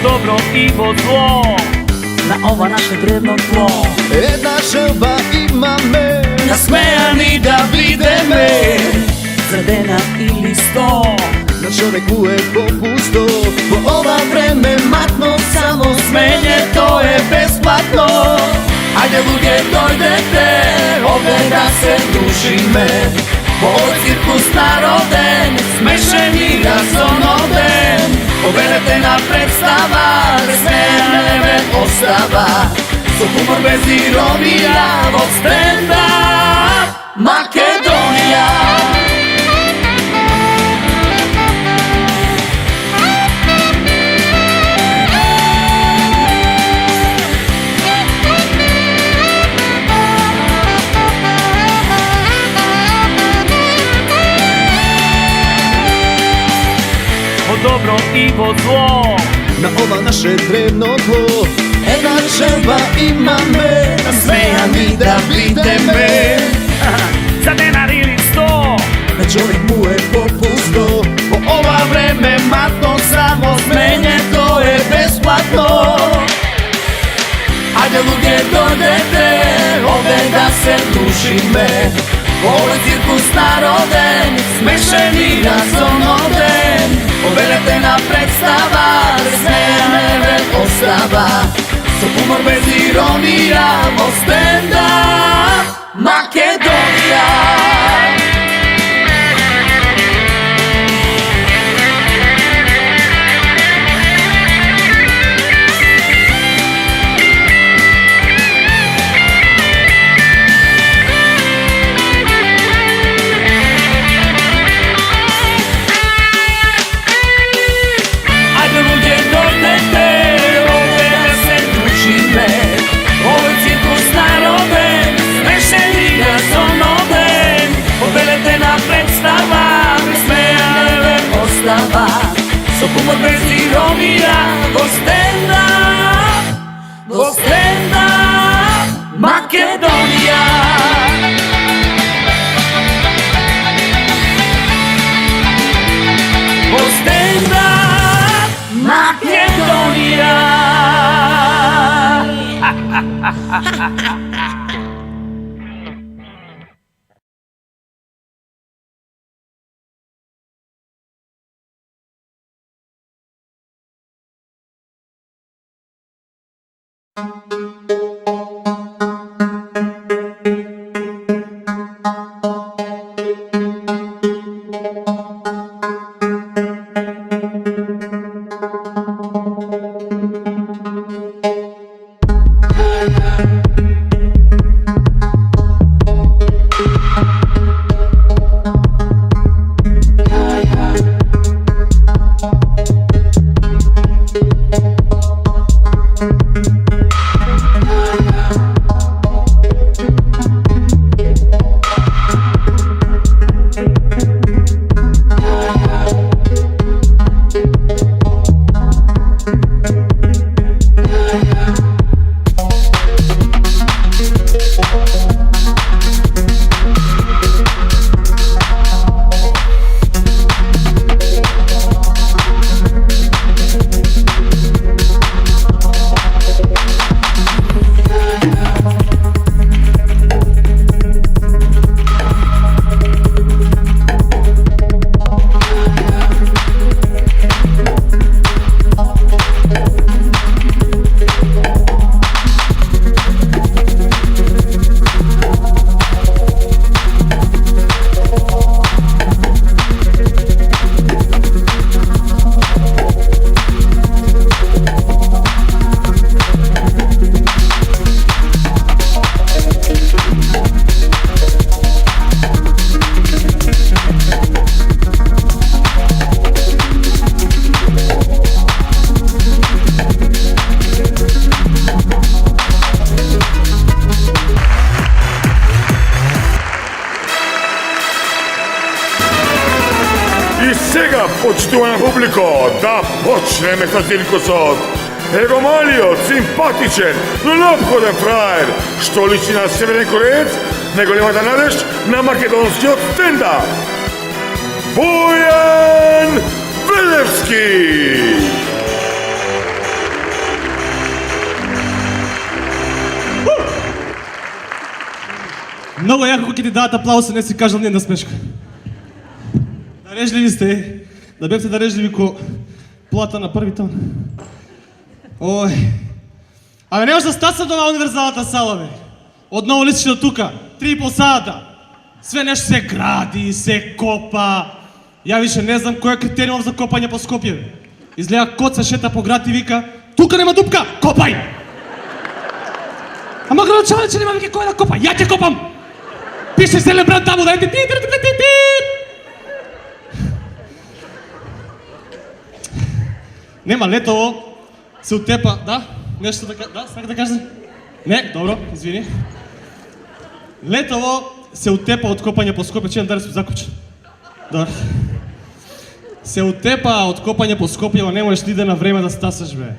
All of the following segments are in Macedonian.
добро и во зло, на ова наше древно тло. Една желба имаме, Насмејани да видиме, средена или 100. на човек му е попусто. Во ова време матно, само Смењето е бесплатно. Ајде луѓе, дојдете, овде да се дружиме. Во овој циркус народен, смешен и разоноден. Поведете на представа, без неја не ве остава. Со хумор без иронија, во стендап Македонија. Во добро и во зло, на ова наше древно тло. Една желба имаме, насмејани да видиме. За денар или 100, на човек му е попусто. во ова време матно, само смењето е бесплатно. Ајде луѓе, дојдете, овде да се дружиме. Во овој циркус народен, смешен и разоноден. Поведете на представа, без неја не ве остава. Со хумор без иронија, во стендап Македонија. Со хумор без иронија, во стендап Македонија. Во стендап Македонија. Сега, почитувана публико, да почнеме со циркусот. Его малиот, симпатичен, но неопходен фраер, што личи на Северен Кореец, неголемата надеж на македонскиот стендап. Бојан Велевски! Много јако кога ќе ти дадат аплауз, не си кажал ни една смешка. Дарежливи сте, да бевте дарежливи ко плата на први тон. Ој. Абе, не може да стаса до универзалната сала, бе. Одново лисиш до тука, 3,5 сата. Све нешто се гради, се копа. Ја више не знам кој е критериум за копање по Скопје. Изгледа кот се шета по град и вика: тука нема дупка, копај! Ама градочанец нема веќе кој да копа, ја ќе копам! Пише зелен брат таму, дајте ти. Нема Летово, се утепа, да? Нешто да, сака да кажеш? Не, добро, извини. Летово се утепа од копање по Скопје, чејам дали сум закопчен. Добро. Се утепа од копање по Скопје, но не можеш ни да на време да стасаш, бе.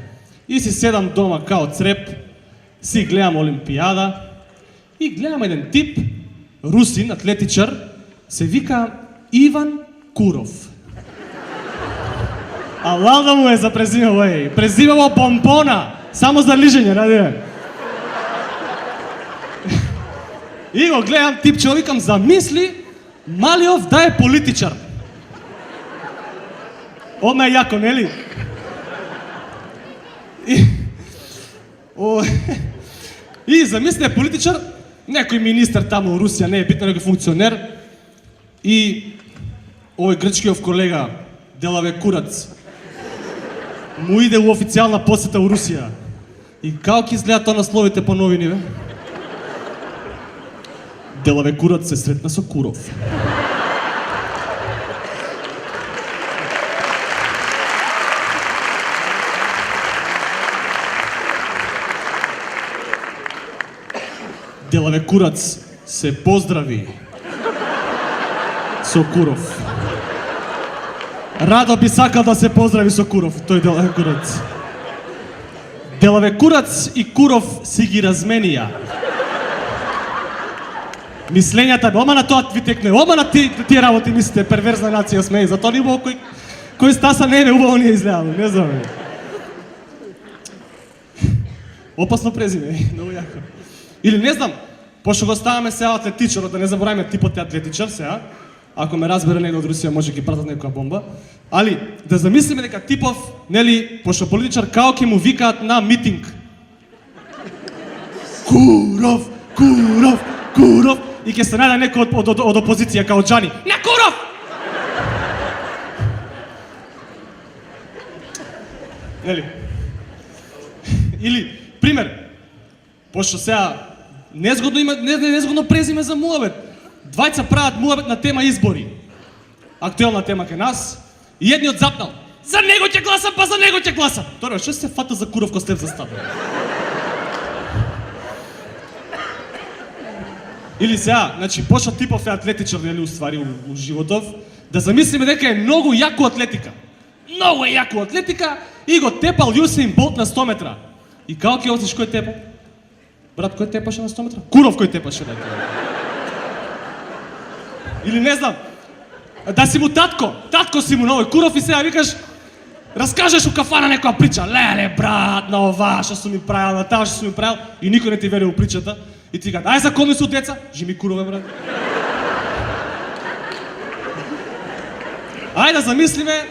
И си седам дома као цреп, си гледам Олимпијада и гледам еден тип, русин, атлетичар, се вика Иван Куров. А лалда му е за презимало, презимало Помпона, само за лижење, ради. И го гледам типче, викам, замисли Малиов да е политичар. Одма е јако, нели? И замисли е политичар, некој министар таму у Русија, не е битно, некој функционер. И овој грчкиов колега, Делаве Курац, му иде у официјална посета у Русија. И како ќе изгледа тоа насловите по новини, бе? Делаве Курац се сретна со Куров. Делаве Курац се поздрави со Куров. Радо би сакал да се поздрави со Куров, тој Делаве Курац. Делаве Курац и Куров си ги разменија мислењата, ома на тоа ви текне, ома на тие работи мислите, перверзна нација сме, затоа ни убаво кој стаса не е убаво ни е изгледало, не знам. Опасно презиме, многу јако. Или не знам, пошто го ставаме сега атлетичарот, да не забораваме типот е атлетичар сега, ако ме разбере некој од Русија може ќе пратат некоја бомба, али да замислиме дека типов, нели, пошто политичар као ќе му викаат на митинг. Куров, Куров, Куров, и ќе се најде некој од опозиција као Џани. На Куров! Нели? Или, пример, пошто сега незгодно презиме за муабет. Двајца прават муабет на тема избори. Актуелна тема кај нас. И едниот запнал: за него ќе гласам, па за него ќе гласам. Тоа што се фата за Куров ко Стеф Застапен? Или сега, значи, пошто типов е атлетичар, нели, уствари у животов, да замислиме дека е многу јако атлетика. Многу е јако атлетика и го тепал Јусейн Болт на 100 метра. И како ќе осиш кој тепа? Брат, кој тепаше на 100 метра? Куров кој тепаше, да. Или не знам, да си му татко си му на овој Куров и сега викаш, раскажеш у кафана некоја прича, леле брат, на ова што сум ми правил, на таа што сум ми правил, и никој не ти верува у причата, и ти кажа, ај закони су деца, жими Курове, брат. Ај да замислиме,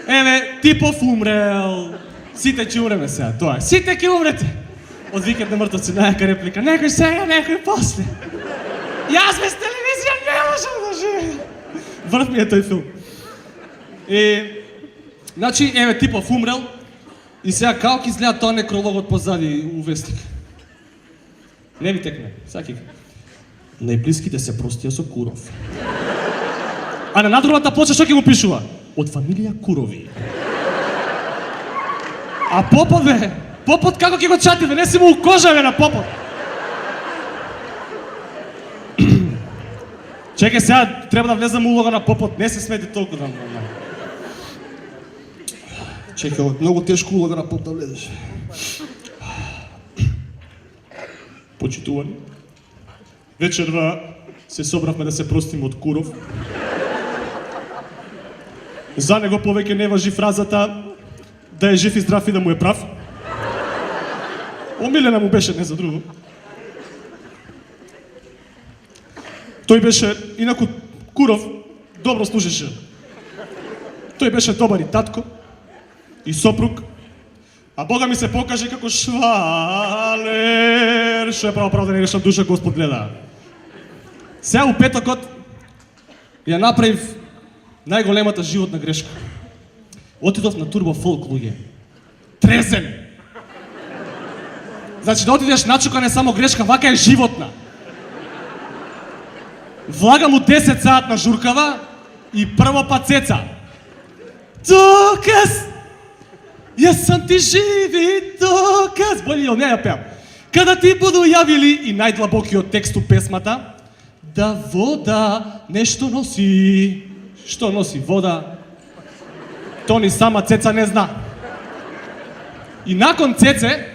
еве, типов умрел, сите ќе умреме сега, тоа е, сите ќе умрете. Од Викенд на мртвци, најака реплика, некој сега, некој после. Јас без телевизија не можам да живеам. Врв ми е тој филм. И, значи, еве, типов умрел, и сега како ќе изгледа тоа некрологот позади у вестник? Не ви текне, саки. Најблиските се простија со Куров. А на надругната плоча што ќе му пишува? Од фамилија Курови. А Попот, бе, Попот како ќе го чативе? Не си му у кожаве на Попот. Чекај, сега треба да влезам улога на Попот, не се смети толку да... Чекај, многу тешко улога на Поп да влезеш. Почитувани, вечерва се собравме да се простиме од Куров. За него повеќе не важи фразата да е жив и здрав и да му е прав. Омилена му беше, не за друго. Тој беше, инаку, Куров добро служеше. Тој беше добар и татко, и сопруг, а Бога ми се покаже како швалер, што е право да не решам душа Господ гледа. Сега у петокот ја направив најголемата животна грешка. Отидов на Турбо Фолк, луѓе. Трезен! Значи да отидеш начука не само грешка, вака е животна. Влагам у 10 саат на журкава и прво па цеца. Доказ! Јас сам ти живи доказ! Боли од неја ја пеам. Када ти буду јавили и најдлабокиот текст у песмата, да вода нешто носи. Што носи вода? То ни сама Цеца не зна. И након Цеце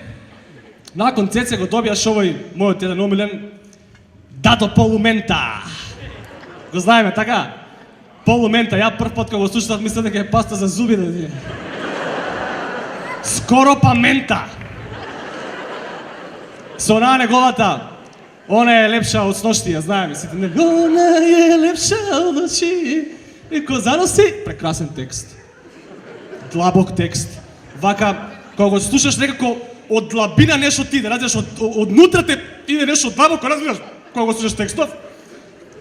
го добијаш овој мојот еден омилен Дадо Полумента. Го знаеме, така? Полумента, ја прв пат кога го слушав мислев дека е паста за зуби да ти. Скоро па мента. Со онаа неговата, она е лепша од сношти, ја знаеме сите. Она е лепша од очи. И кога заноси, прекрасен текст. Длабок текст. Вака, кога го слушаш некако од длабина нешто ти, да разбираш од нутра те иде нешто длабоко, разбираш, кога го слушаш текстов.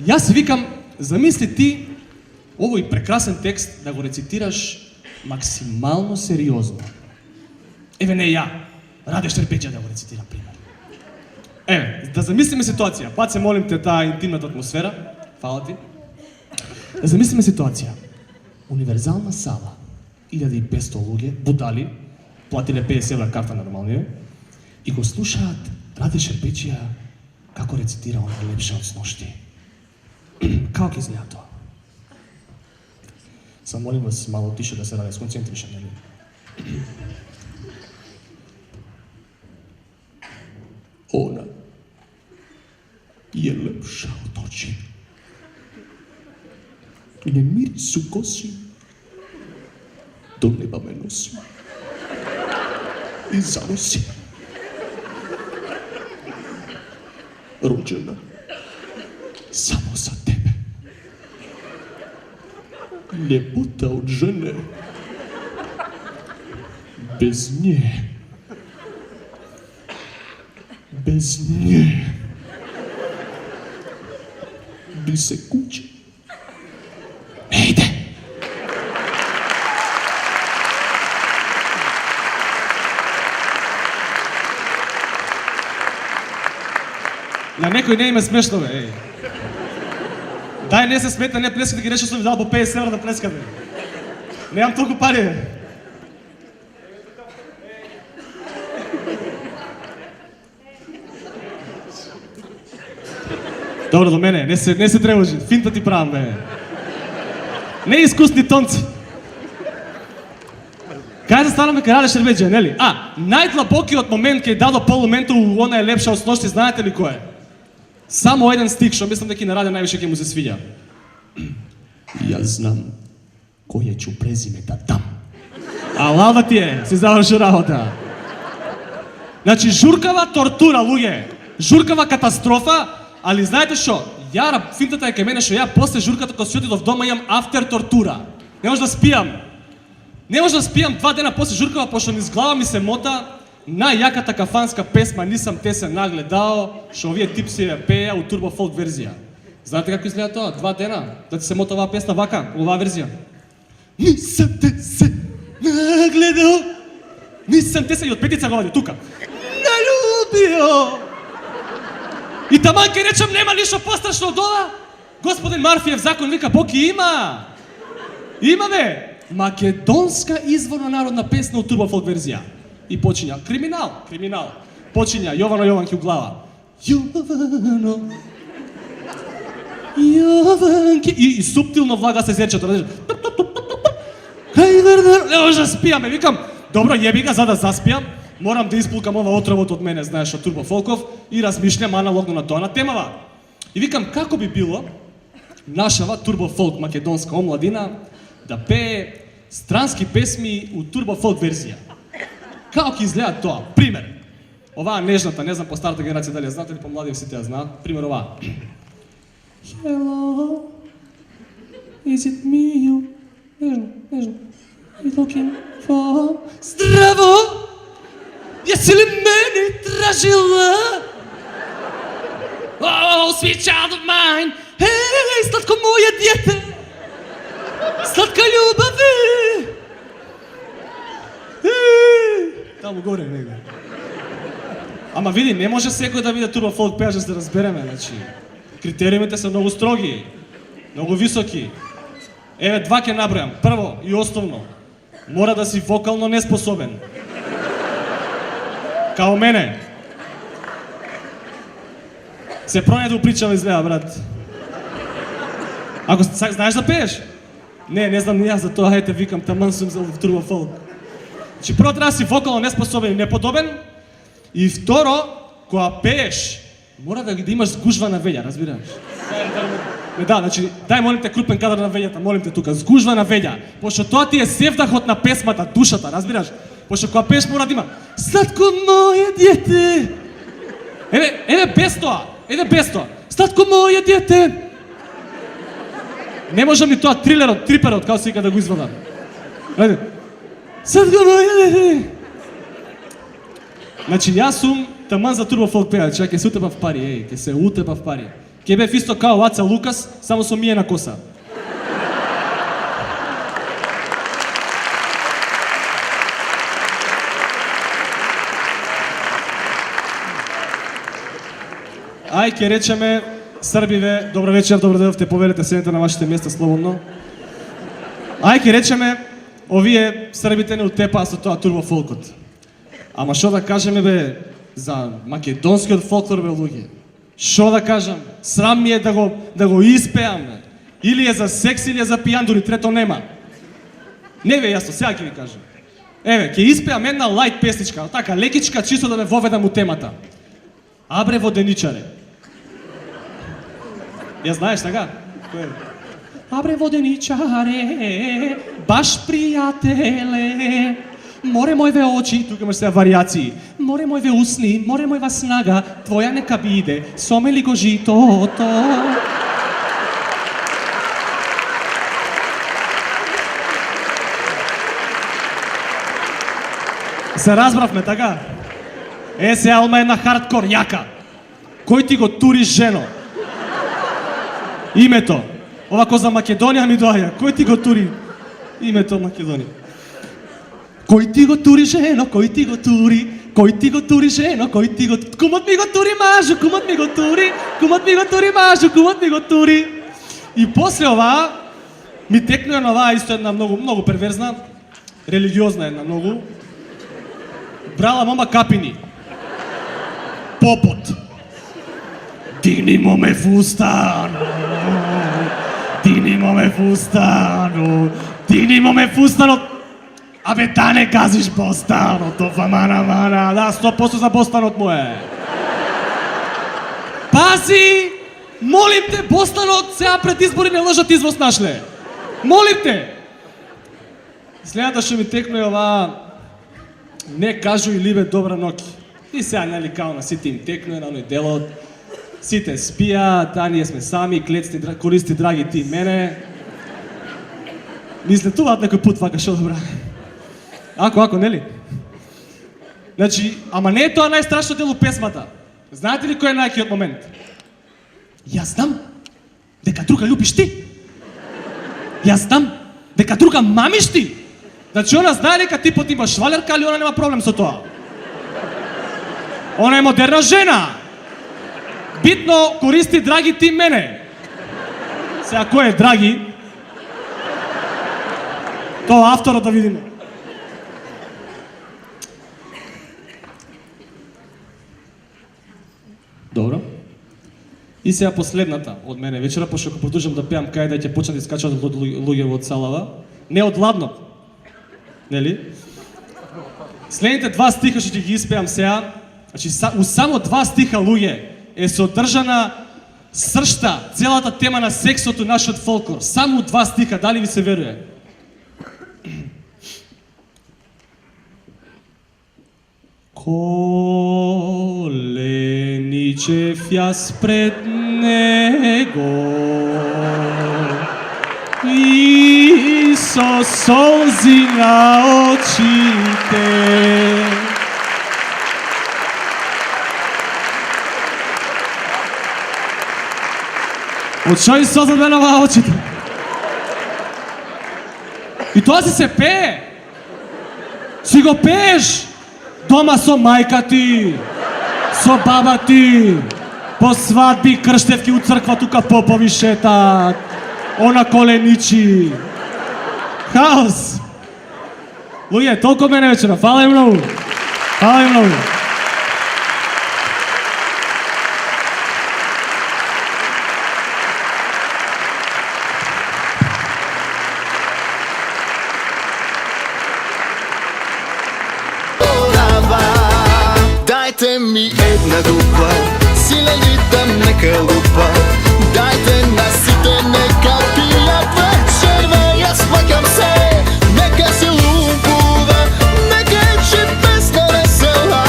Јас викам, замисли ти овој прекрасен текст да го рецитираш максимално сериозно. Еве не ја, Раде Штерпеџија да го рецитирам пример. Еве, да замислиме ситуација. Пат се молим те таа интимната атмосфера. Фала ти. Да замислиме ситуација. Универзална сала, 1500 луѓе, будали, платиле 50 евра карта нормално, и го слушаат Раде Штерпеџија како рецитира она лепша од сношти. Како ќе изгледа тоа? Само молим вас мало тише да се Раде сконцентришам, нели? Она е лепша од очи. Не мирису коси, до неба ме носи и заноси. Роđена само за тебе. Лепота од жене, без нje, без nje bi se kuće ne ide. На некој не има смешно, бе. Дај не се сметна, не плеска да ги решиш, ми дал по 50 евра да плеска, бе. Немам толку пари, бе. Добро, до мене, не се тревожи, финта ти правам, бе. Неискусни тонци. Кај да станаме кај Раде Штерпеџија, нели? Најдлабокиот момент кај Дадо Полумента у она е лепша од сношти, знаете ли кој е? Само еден стих, што мислам дека и на Раде највише ќе му се свиѓа. Јас знам кој е ќе презиме да дам. Лава ти е, си заврши работа. Значи, журкава тортура, луѓе. Журкава катастрофа, али знаете што? Финтата е кај мене што ја после журката кога си отидов дома имам афтер тортура. Не може да спијам. Не може да спијам 2 дена после журкава, пошто низ глава ми се мота најјаката кафанска песма "Нисам те се нагледao", што овие типси ја пеја у турбо фолк верзија. Знаете како изгледа тоа? 2 дена да ти се мота оваа песна вака, оваа верзија. Нисам те се нагледao, нисам те се, и од петица го вади тука. Налюбио. И таман ке речам нема ништо пострашно од ова. Господин Марфиев закон вика Бог има. Има бе. Македонска изворна народна песна у турбо фолк верзија. И почиња криминал. Почиња Јовано Јованки у глава. Јованки и суптилно влага се зерчето. Не може да спијаме, викам, добро, јеби ga, за да заспијам, морам да испулкам ова отровот од мене, знаеш, од Турбо Фолков, и размишлям аналогно на тоа на темава. И викам, како би било нашава Турбо Фолк македонска омладина да пее странски песми у Турбо Фолк верзија. Како ќе изгледа тоа? Пример. Оваа нежната, не знам по старата генерација дали ја знаат или по младите сите ја знаат. Пример оваа. Hello, is it me you? Нежно. You looking for... Здраво! Jesi li mene tražila? Oh, sweet child of mine. Hej, slatko moje dijete. Slatka ljubavi. Tamo gore negde. Ама види, не може секој да биде турбо фолк пејач да се разбереме, значи. Критериумите се многу строги, многу високи. Еве, два ќе набројам. Прво и основно, мора да си вокално неспособен. Као мене. Се пронајде да упричава изгледа, брат. Ако знаеш да пееш? Не знам ни јас за тоа, хајте викам, таман сум за турбо фолк. Значи, прво треба да си вокално неспособен и неподобен. И второ, кога пееш, мора да имаш згужва на вења, разбираш? Да, значи, дај молим те крупен кадар на вењата, молим те тука, згужва на вења. Пошто тоа ти е севдахот на песмата, душата, разбираш? Пошто кога пееш мора да има сладко моје диете. Еве без тоа. Сладко моје диете. Не можам ни тоа триперот, како се вика да го извадам. Ајде. Сладко моје диете. Значи, јас сум таман за турбо фолк пејач, ќе се утепав пари, ќе се утепав пари. Ќе бев исто као Аца Лукас, само со миена коса. Ај, ќе речеме, Србиве, добро вечер, добро дојдовте, повелете, седнете на вашите места слободно. Ај, ќе речеме, овие србите не утепаа со тоа турбо фолкот. Ама шо да кажеме бе за македонскиот фолклор бе луѓе? Шо да кажам? Срам ми е да го испеам. Или е за секс или е за пијан, дури трето нема. Не бе јасно, сега ќе ви кажам. Еве, ќе испеам една лајт песничка, така лекичка, чисто да ме воведам у темата. Абре воденичаре. Ја знаеш така? Кој е? Абре воденичаре, баш пријателе. Море мојве очи, тука имаш сега варијации. Море мојве усни, море мојва снага, твоја нека биде, сомели го житото. Се разбравме, така? Сега има една хардкор јака. Кој ти го тури жено? Името. Овако за Македонија ми доаѓа. Кој ти го тури? Името Македонија. Кој ти го тури жено, кој ти го тури? Кој ти го тури жено, кој ти го... Кумот ми го тури мажу, кумот ми го тури, кумот ми го тури мажу, кумот ми го тури. И после оваа ми текнува на оваа исто една многу перверзна, религиозна една многу. Брала мама капини. Попот. Дигнимо ме фустано. Дигнимо ме фустано. Дигнимо ме фустано. Абе, да не газиш бостаното, мана, да, 100% за бостанот му е. Пази, молим те, бостанот, сега пред избори не лъжат извоз нашле. Молим те. Следната ще ми текне ова, не кажу и либе добра ноки. И сега, нели, као на сите им текне на оној делот. Сите спија, да, ние сме сами, клецни, користи, драги ти мене. Мислетуваат некој пут, вака, шо добра. Ако, нели? Значи, ама не е тоа најстрашно дел у песмата. Знаете ли кој е најакиот момент? Јас знам дека друга љубиш ти. Јас знам дека друга мамиш ти. Значи, она знае дека ти пот имаш швалерка, али она нема проблем со тоа. Она е модерна жена. Битно користи драги ти мене. Сега, кој е драги? Тоа авторот да видиме. Добро. И сега последната од мене вечера, пошто ако продолжам да пеам кај да ќе почнат да искачат луѓе од салава, не од ладно. Нели? Следните два стиха што ќе ги испеам сега, значи у само два стиха луѓе е содржана сршта, целата тема на сексото нашиот фолклор. Само два стиха, дали ви се веруе? Коленичев јас пред него и со солзи на очите. Од што и соза бе на очите? И тоа се пее. Си го пееш дома со мајка ти, со баба ти, по свадби, крштевки у црква, тука попови шетат, она коленичи. Хаос. Луѓе, толку мене вечера. Фала им многу. Фала им многу. Дайте ми една дупа, силен ритъм нека лупа. Дайте на сите нека пият вечерва, јас плакам се, нека се лупува, нека е песна весела,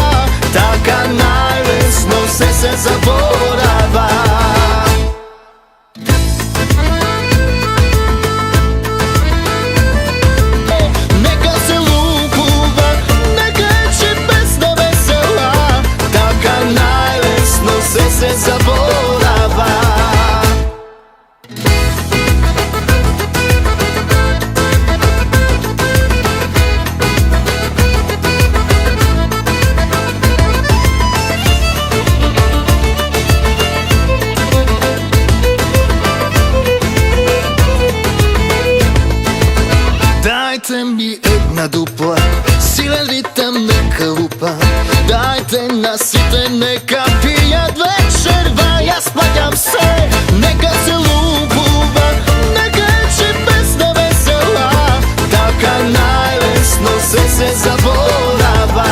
така најлесно се заборава. Нека се лупува, нека е песна весела, така најлесно се заборава. Дайте ми една дупла, силен ритъм нека лупа. Дайте на сите нека пият вечерва, јас плакам се, нека се лупува, нека е песна весела, така најлесно се заборава.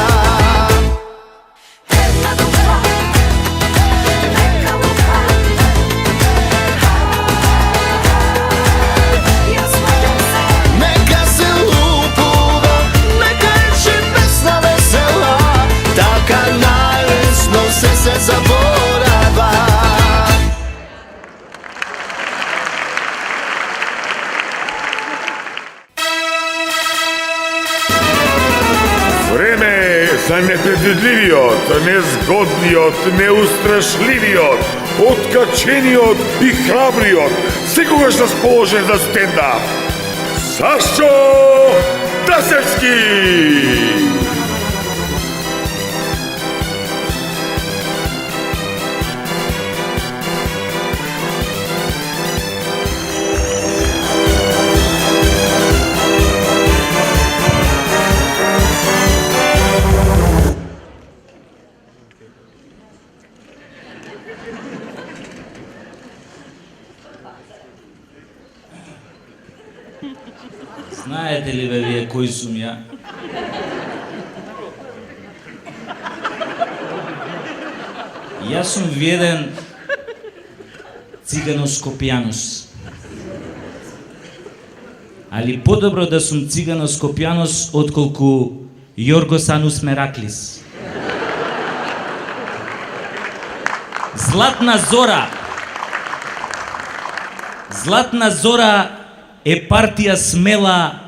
Нека се лупува, нека е песна весела, така најлесно се заборава. Време за непредвидливиот, незгодниот, неустрашливиот, откачениот и храбриот, секогаш расположен за стендап. Сашо Тасевски! Знаете ли бе вие кој сум ја? Јас сум виден циганоскопијанус. Али подобро да сум циганоскопијанус отколку Јоргосанус Мераклис. Златна зора. Златна зора е партија смела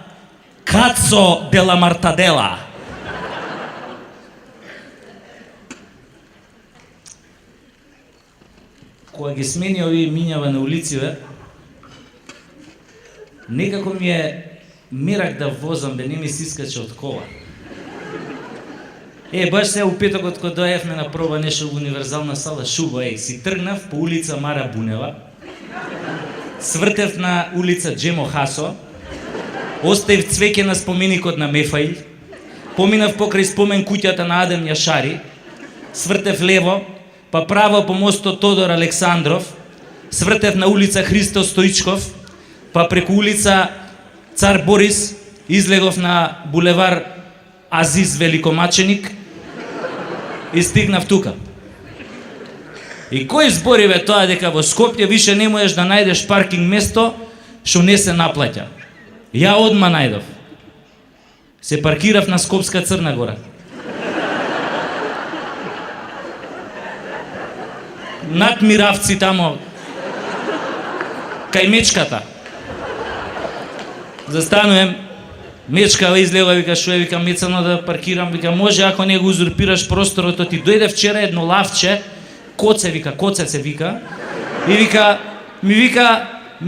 Кацо де ла Мартадела. Кога ги смени овие минјава на улициве, некако ми е мерак да возам, бе не ми се искаче од кола. Баш се у петокот кога дојавме на проба нешто во универзална сала Шуба, си тргнав по улица Мара Бунева, свртев на улица Джемо Хасо, оставив цвеќе на споменикот на Мефаил, поминав покрај спомен куќата на Адем Јашари, свртев лево, па право по мостот Тодор Александров, свртев на улица Христо Стоичков, па преку улица Цар Борис, излегов на булевар Азиз Великомаченик и стигнав тука. И кој збори бе тоа дека во Скопје више не можеш да најдеш паркинг место што не се наплаќа? Ја одма најдов. Се паркирав на Скопска Црна Гора. над Миравци тамо, кај мечката. Застанувам, мечкава излева, вика, шо е, вика, мецано да паркирам, вика, може ако не го узурпираш просторот, ти дојде вчера едно лавче, коце, вика, коцеце, вика, и вика, ми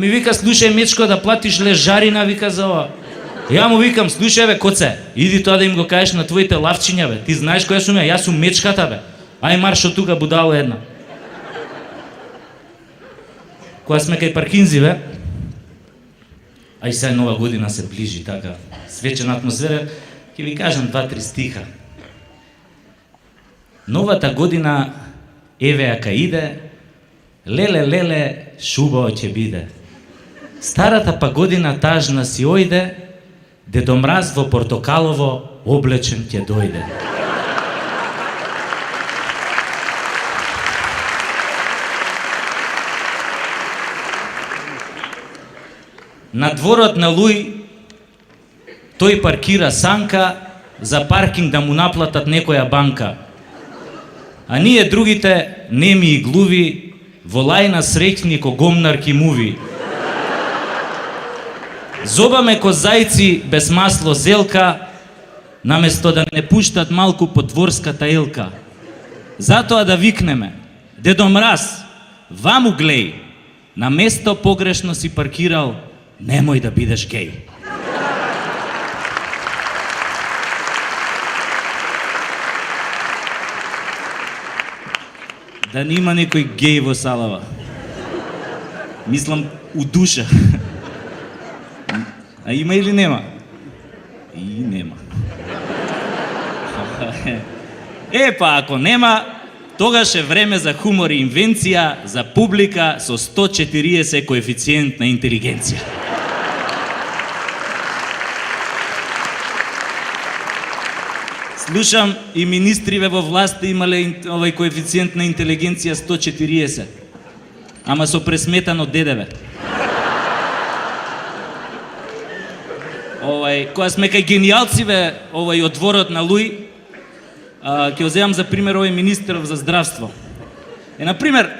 вика, слушај, мечко, да платиш лежарина, вика, за ова. Ја му викам, слушај, бе, коце, иди тоа да им го кажеш на твоите лавчиња, бе, ти знаеш која сум јас сум мечката, бе, ај марш од тука, будало една. Кога сме кај паркинзи, бе, ај сега нова година се ближи, така, свечена атмосфера, ќе ви кажам 2-3 стиха. Новата година, еве ака иде, леле, шубаво ќе биде. Старата па година тажна си ојде, Дедо Мраз во портокалово облечен ќе дојде. На дворот на Луј, тој паркира санка за паркинг да му наплатат некоја банка. А ние другите, неми и глуви, во лајна среќни ко гомнарки муви. Зобаме ко зајци без масло зелка, наместо да не пуштат малку по дворската елка. Затоа да викнеме, Дедо Мраз, ваму глеј, на место погрешно си паркирал, немој да бидеш геј. Да нема некој геј во салава. Мислам, у душа. А има или нема? И нема. Па ако нема, тогаш е време за хумор и инвенција за публика со 140 коефициент на интелигенција. Слушам и министриве во власта имале овој коефициент на интелигенција 140. Ама со пресметано ДДВ. Кога сме кај гениалциве, од дворот на Луј, ќе земам за пример овој министеров за здравство. Например,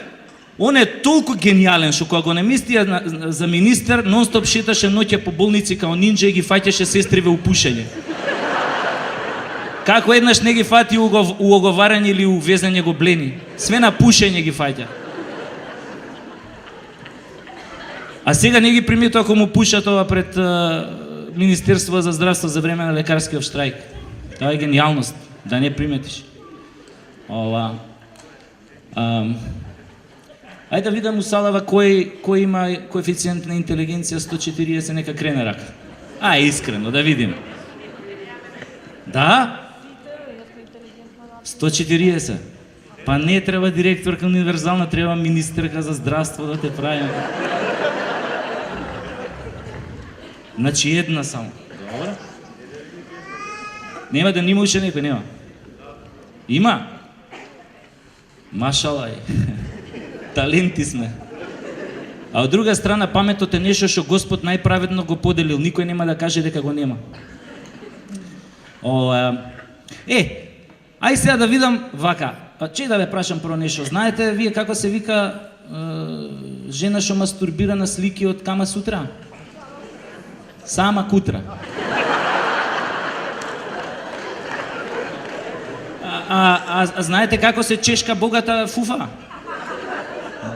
он е толку гениален што кога го наместија за министер, нон-стоп шеташе ноќе по болници као нинџа и ги фаќаше сестриве у пушење. Како еднаш не ги фати у оговарање или у везење го блени. Све на пушење ги фаќа. А сега не ги приметува ако му пушат ова пред Министерство за здравство за време на лекарскиот штрајк. Тоа е гениалност, да не приметиш. Ајде да видам у салава кој има коефициент на интелигенција 140, нека крене рака. Искрено, да видим. Да? 140. Па не треба директорка универзална, треба министерка за здравство да те правим. Значи една само. Добро. Нема да нема уште некој, нема. Има? Машала е. Таленти сме. А од друга страна, паметот е нешто што Господ најправедно го поделил. Никој нема да каже дека го нема. Ај сега да видам вака. Че да ве прашам прво нешто. Знаете вие како се вика жена што мастурбира на слики од Кама Сутра? Сама Кутра. А знаете како се чешка богата фуфа?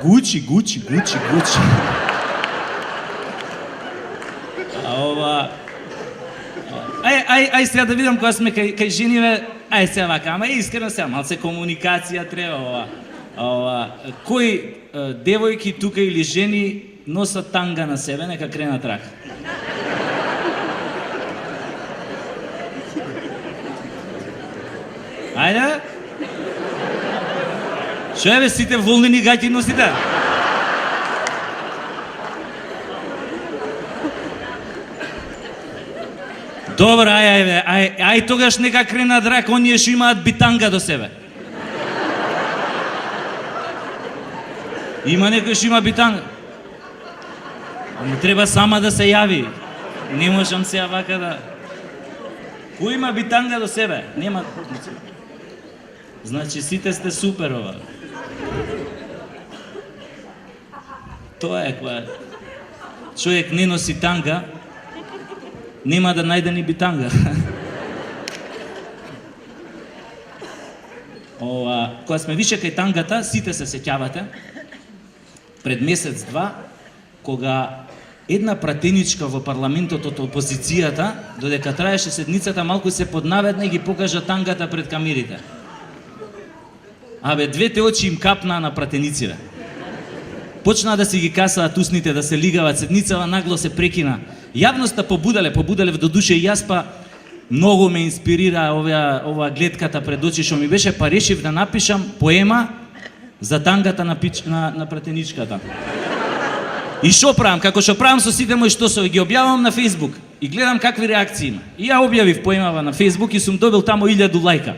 Гучи. Ај сега да видам кога сме кај жениве, сега вака, ама искрено сега, малце комуникација треба кои девојки тука или жени носат танга на себе, нека кренат рака. Ајде? Шо е бе, сите волнени гаќи носите? Добро, ај тогаш нека кренат рака оние што имаат битанга до себе. Има некој што има битанга. Ама треба сама да се јави. Не можам сега вака да... Кој има битанга до себе? Нема... Значи сите сте супер ова. Тоа е кога човек не носи танга, нема да најде ни битанга. Кога сме више кај тангата, сите се сеќавате, пред месец-два, кога една пратеничка во парламентот од опозицијата, додека траеше седницата, малку се поднаведна и ги покажа тангата пред камерите. Абе, двете очи им капнаа на пратениците. Почнаа да си ги касаат устните, да се лигават, седницава нагло се прекина. Јавноста побудале до душе и јас па многу ме инспирира оваа гледката пред очи што ми беше, па решив да напишам поема за тангата на пратеничката. И што правам? Како што правам со сите мои штосови, ги објавам на Facebook и гледам какви реакции има. И ја објавив поемава на Facebook и сум добил тамо 1000 лајка.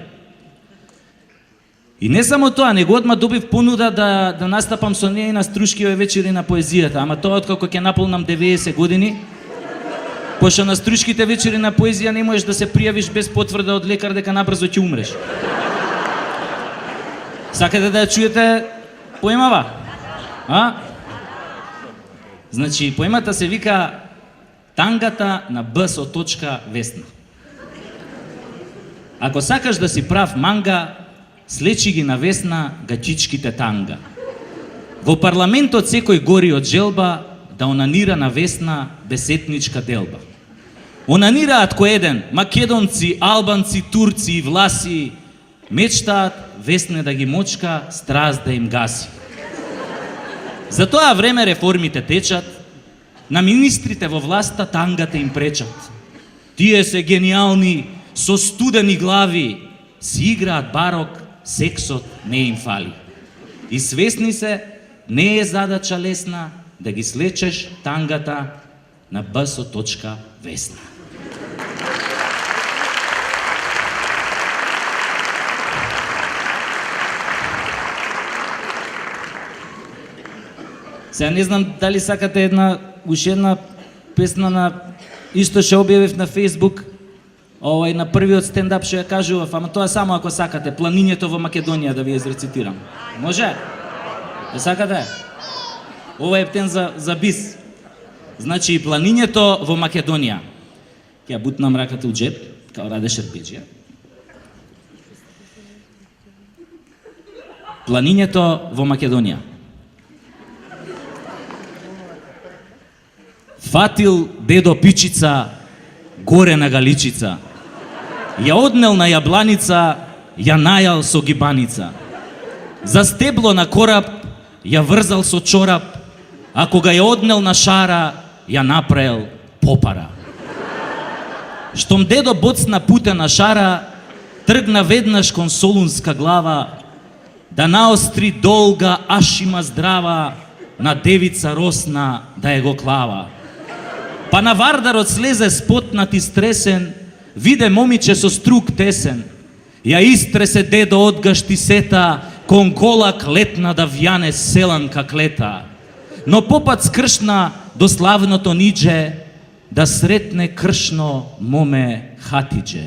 И не само тоа, него одма добив понуда да настапам со неја на Струшкиве вечери на поезијата, ама тоа откако ќе наполнам 90 години, пошто на Струшките вечери на поезија не можеш да се пријавиш без потврда од лекар дека набрзо ќе умреш. Сакате да ја чуете поемава? Значи, поемата се вика Тангата на БСО. Весна. Ако сакаш да си прав манга, слечи ги на Весна гачичките танга. Во парламентот секој гори од желба да онанира на Весна бесетничка делба. Онанираат кој еден, македонци, албанци, турци и власи, мечтаат Весна да ги мочка, страст да им гаси. За тоа време реформите течат, на министрите во власта тангата им пречат. Тие се гениални, со студени глави, си играат барок, сексот не им фали. И свесни се, не е задача лесна да ги слечеш тангата на БСО. Весна. Сега не знам дали сакате уште една песна на исто што објавив на Facebook, на првиот стендап што ја кажував, ама тоа само ако сакате, Планињето во Македонија да ви ја изрецитирам. Може? Ја сакате? Ова е птен за бис. Значи, Планињето во Македонија. Ќе ја бутнам раката у джеб, као Раде Шерпеџија. Планињето во Македонија. Фатил дедо пичица горе на галичица. Ја однел на јабланица, ја најал со гибаница. За стебло на кораб ја врзал со чорап, а кога ја однел на шара, ја направил попара. Штом дедо боцна путена шара, тргна веднаш кон Солунска глава, да наостри долга ашима здрава, на девица росна да ја го клава. Па на вардарот слезе спотнат и стресен, виде момиче со струк тесен. Ја истресе дедо од гаштисета, кон гола клетна да вјане селанка клета. Но попат скршна до славното нидже, да сретне кршно моме Хатидже.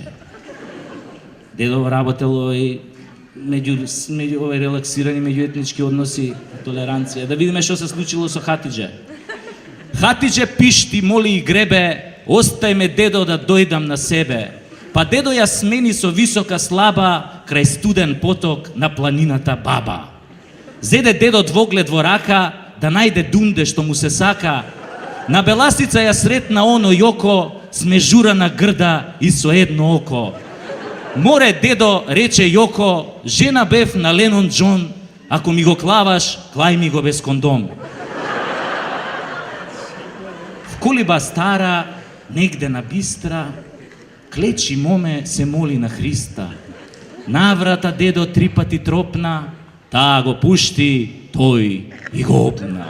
Дедо работел меѓу релаксирани меѓуетнички односи, толеранција. Да видиме што се случило со Хатидже. Хатидже пишти, моли и гребе, остај ме дедо да дојдам на себе. Па дедо ја смени со висока слаба, крај студен поток на планината Баба. Зеде дедо двоглед во рака, да најде дунде што му се сака. На беласица ја сретна оно јоко, смежурана грда и со едно око. Море дедо, рече Јоко, жена бев на Ленон Џон, ако ми го клаваш, клај ми го без кондом. В колиба стара, негде на бистра, клечи моме се моли на Христа. Наврата дедо 3 пати тропна, таа го пушти, тој и го опна.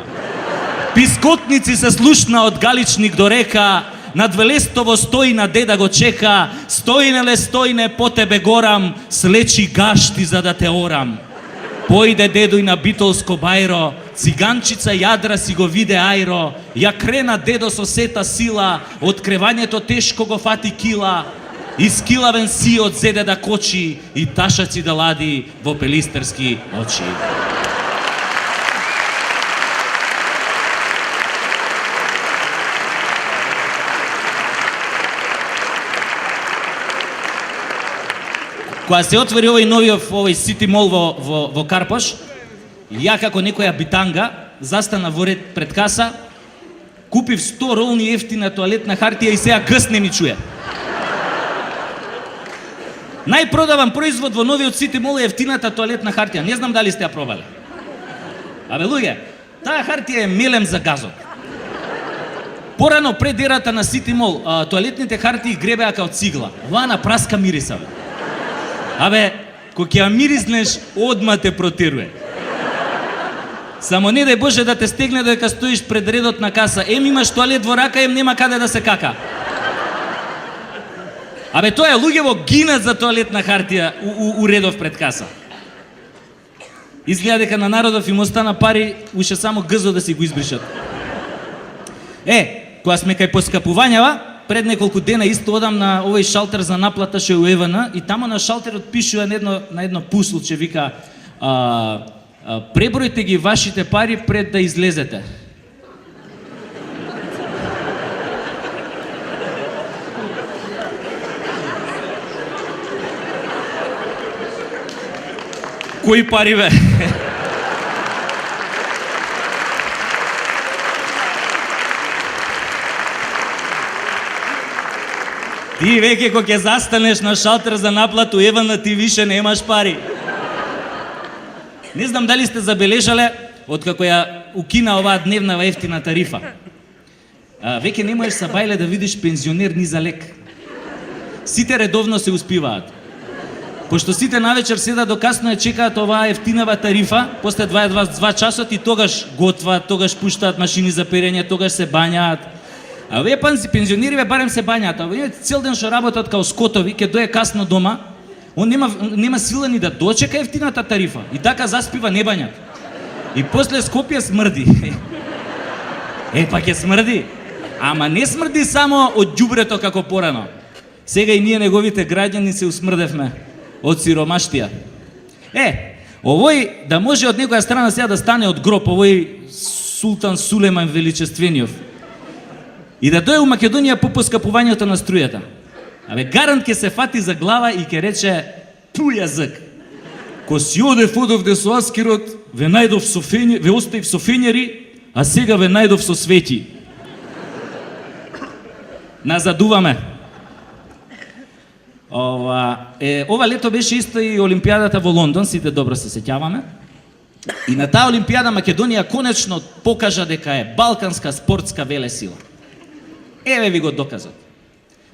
Пискотници се слушна од Галичник до река, над Велестово стојна деда го чека, стојнеле стојне по тебе горам, слечи гашти за да те орам. Појде дедо и на Битолско бајро, циганчица јадра си го виде ајро, ја крена дедо со сета сила, од кревањето тешко го фати кила, искилавен сиот зеде да кочи и ташаци да лади во пелистерски очи. Кога се отвори овој Сити Мол во Карпош, ја како некоја битанга застана во ред пред каса, купив 100 ролни ефтина тоалетна хартија и сега гс не ми чуе. Најпродаван производ во новиот Сити Мол е ефтината тоалетна хартија. Не знам дали сте ја пробале. Абе луѓе, таа хартија е мелем за газот. Порано пред ерата на Сити Мол, тоалетните хартии гребеа као цигла. Оваа на праска мириса. Абе, кога ќе ја мириснеш, одма те протеруе. Само не дај Боже да те стегне дека стоиш пред редот на каса. Ем имаш тоалет во рака, ем нема каде да се кака. Абе, тоа е луѓево гинат за тоалетна хартија у редов пред каса. Изгледа дека на народов им остана пари, уште само гзо да си го избришат. Кога сме кај поскапувањава, пред неколку дена исто одам на овој шалтер за наплата што е у ЕВН и тамо на шалтерот пишува на едно пуслче, вика пребројте ги вашите пари пред да излезете. Кои пари бе? Ти веќе кога ќе застанеш на шалтер за наплату ЕВН, ти више немаш пари. Не знам дали сте забележале, откако ја укина оваа дневна ефтина тарифа. Веќе не можеш сабајле да видиш пензионер ни за лек. Сите редовно се успиваат. Пошто сите навечер седат до касно ја чекаат оваа ефтинава тарифа, после 22 часот и тогаш готват, тогаш пуштаат машини за перење, тогаш се бањаат. А овие пензионери барем се бањаат, а овие цел ден што работат као скотови, ќе дое касно дома, он нема сила ни да дочека ефтината тарифа и така заспива не бањат. И после Скопје смрди. Па ќе смрди. Ама не смрди само од ѓубрето како порано. Сега и ние неговите граѓани се усмрдевме од сиромаштија. Овој да може од некоја страна сега да стане од гроб, овој Султан Сулеман Величествениот. И да дое у Македонија по поскапувањето на струјата. Абе, гарант ќе се фати за глава и ќе рече ту јазик. Ко си одев одовде со аскерот, ве оставив со фењери, а сега ве најдов со свети. Назадуваме. Ова лето беше исто и Олимпијадата во Лондон, сите добро се сеќаваме. И на таа Олимпијада Македонија конечно покажа дека е балканска спортска велесила. Еве ви го доказот.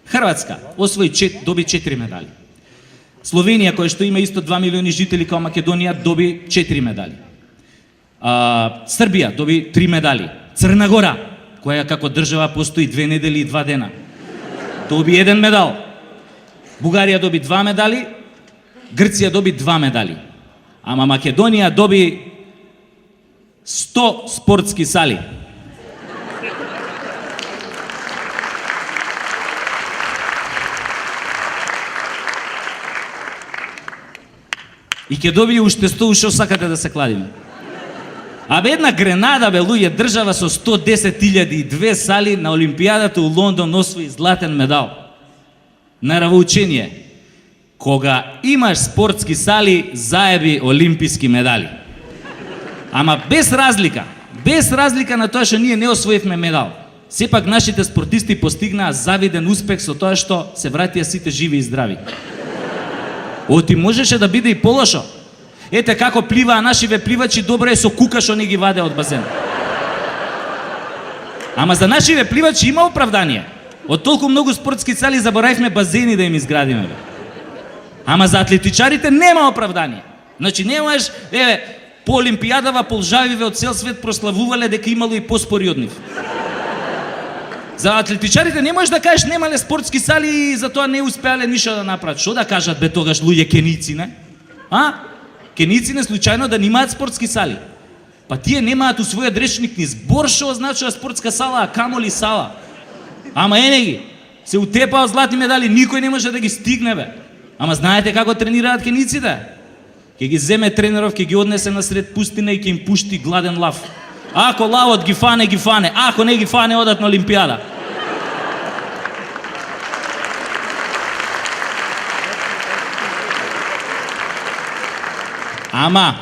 Хрватска доби 4 медали. Словенија, која што има исто 2 милиони жители као Македонија, доби 4 медали. Србија доби 3 медали. Црна Гора, која како држава постои 2 недели и 2 дена, доби 1 медал. Бугарија доби 2 медали, Грција доби 2 медали. Ама Македонија доби 100 спортски сали. И ќе добие уште 100, уште сакате да се кладиме. Абе една Гренада, бе луѓе, држава со 110.002 сали на Олимпијадата у Лондон освои златен медал. Наравоучение. Кога имаш спортски сали, заеби олимписки медали. Ама без разлика на тоа што ние не освоивме медал. Сепак нашите спортисти постигнаа завиден успех со тоа што се вратија сите живи и здрави. Оти можеше да биде и полошо. Ете како пливаа нашиве пливачи, добро е со кука што не ги ваде од базен. Ама за нашиве пливачи има оправдание. Од толку многу спортски сали заборавивме базени да им изградиме. Ама за атлетичарите нема оправдание. Значи не можеш, по Олимпијадава полжавиве од цел свет прославувале дека имало и поспори од нив. За атлетичарите не можеш да кажеш немале спортски сали и затоа не успеале ништо да направат. Што да кажат бе тогаш луѓе кеници, не? Кеници не случајно да немаат спортски сали. Па тие немаат у својот речник ни збор што означува спортска сала, а камоли сала. Ама ги, се утепаа златни медали, никој не може да ги стигне бе. Ама знаете како тренираат кениците? Ќе ги земе тренеров, ќе ги однесе на сред пустина и ќе им пушти гладен лав. Ако лавот ги фане, ако не ги фане, одат на Олимпијада. Ама,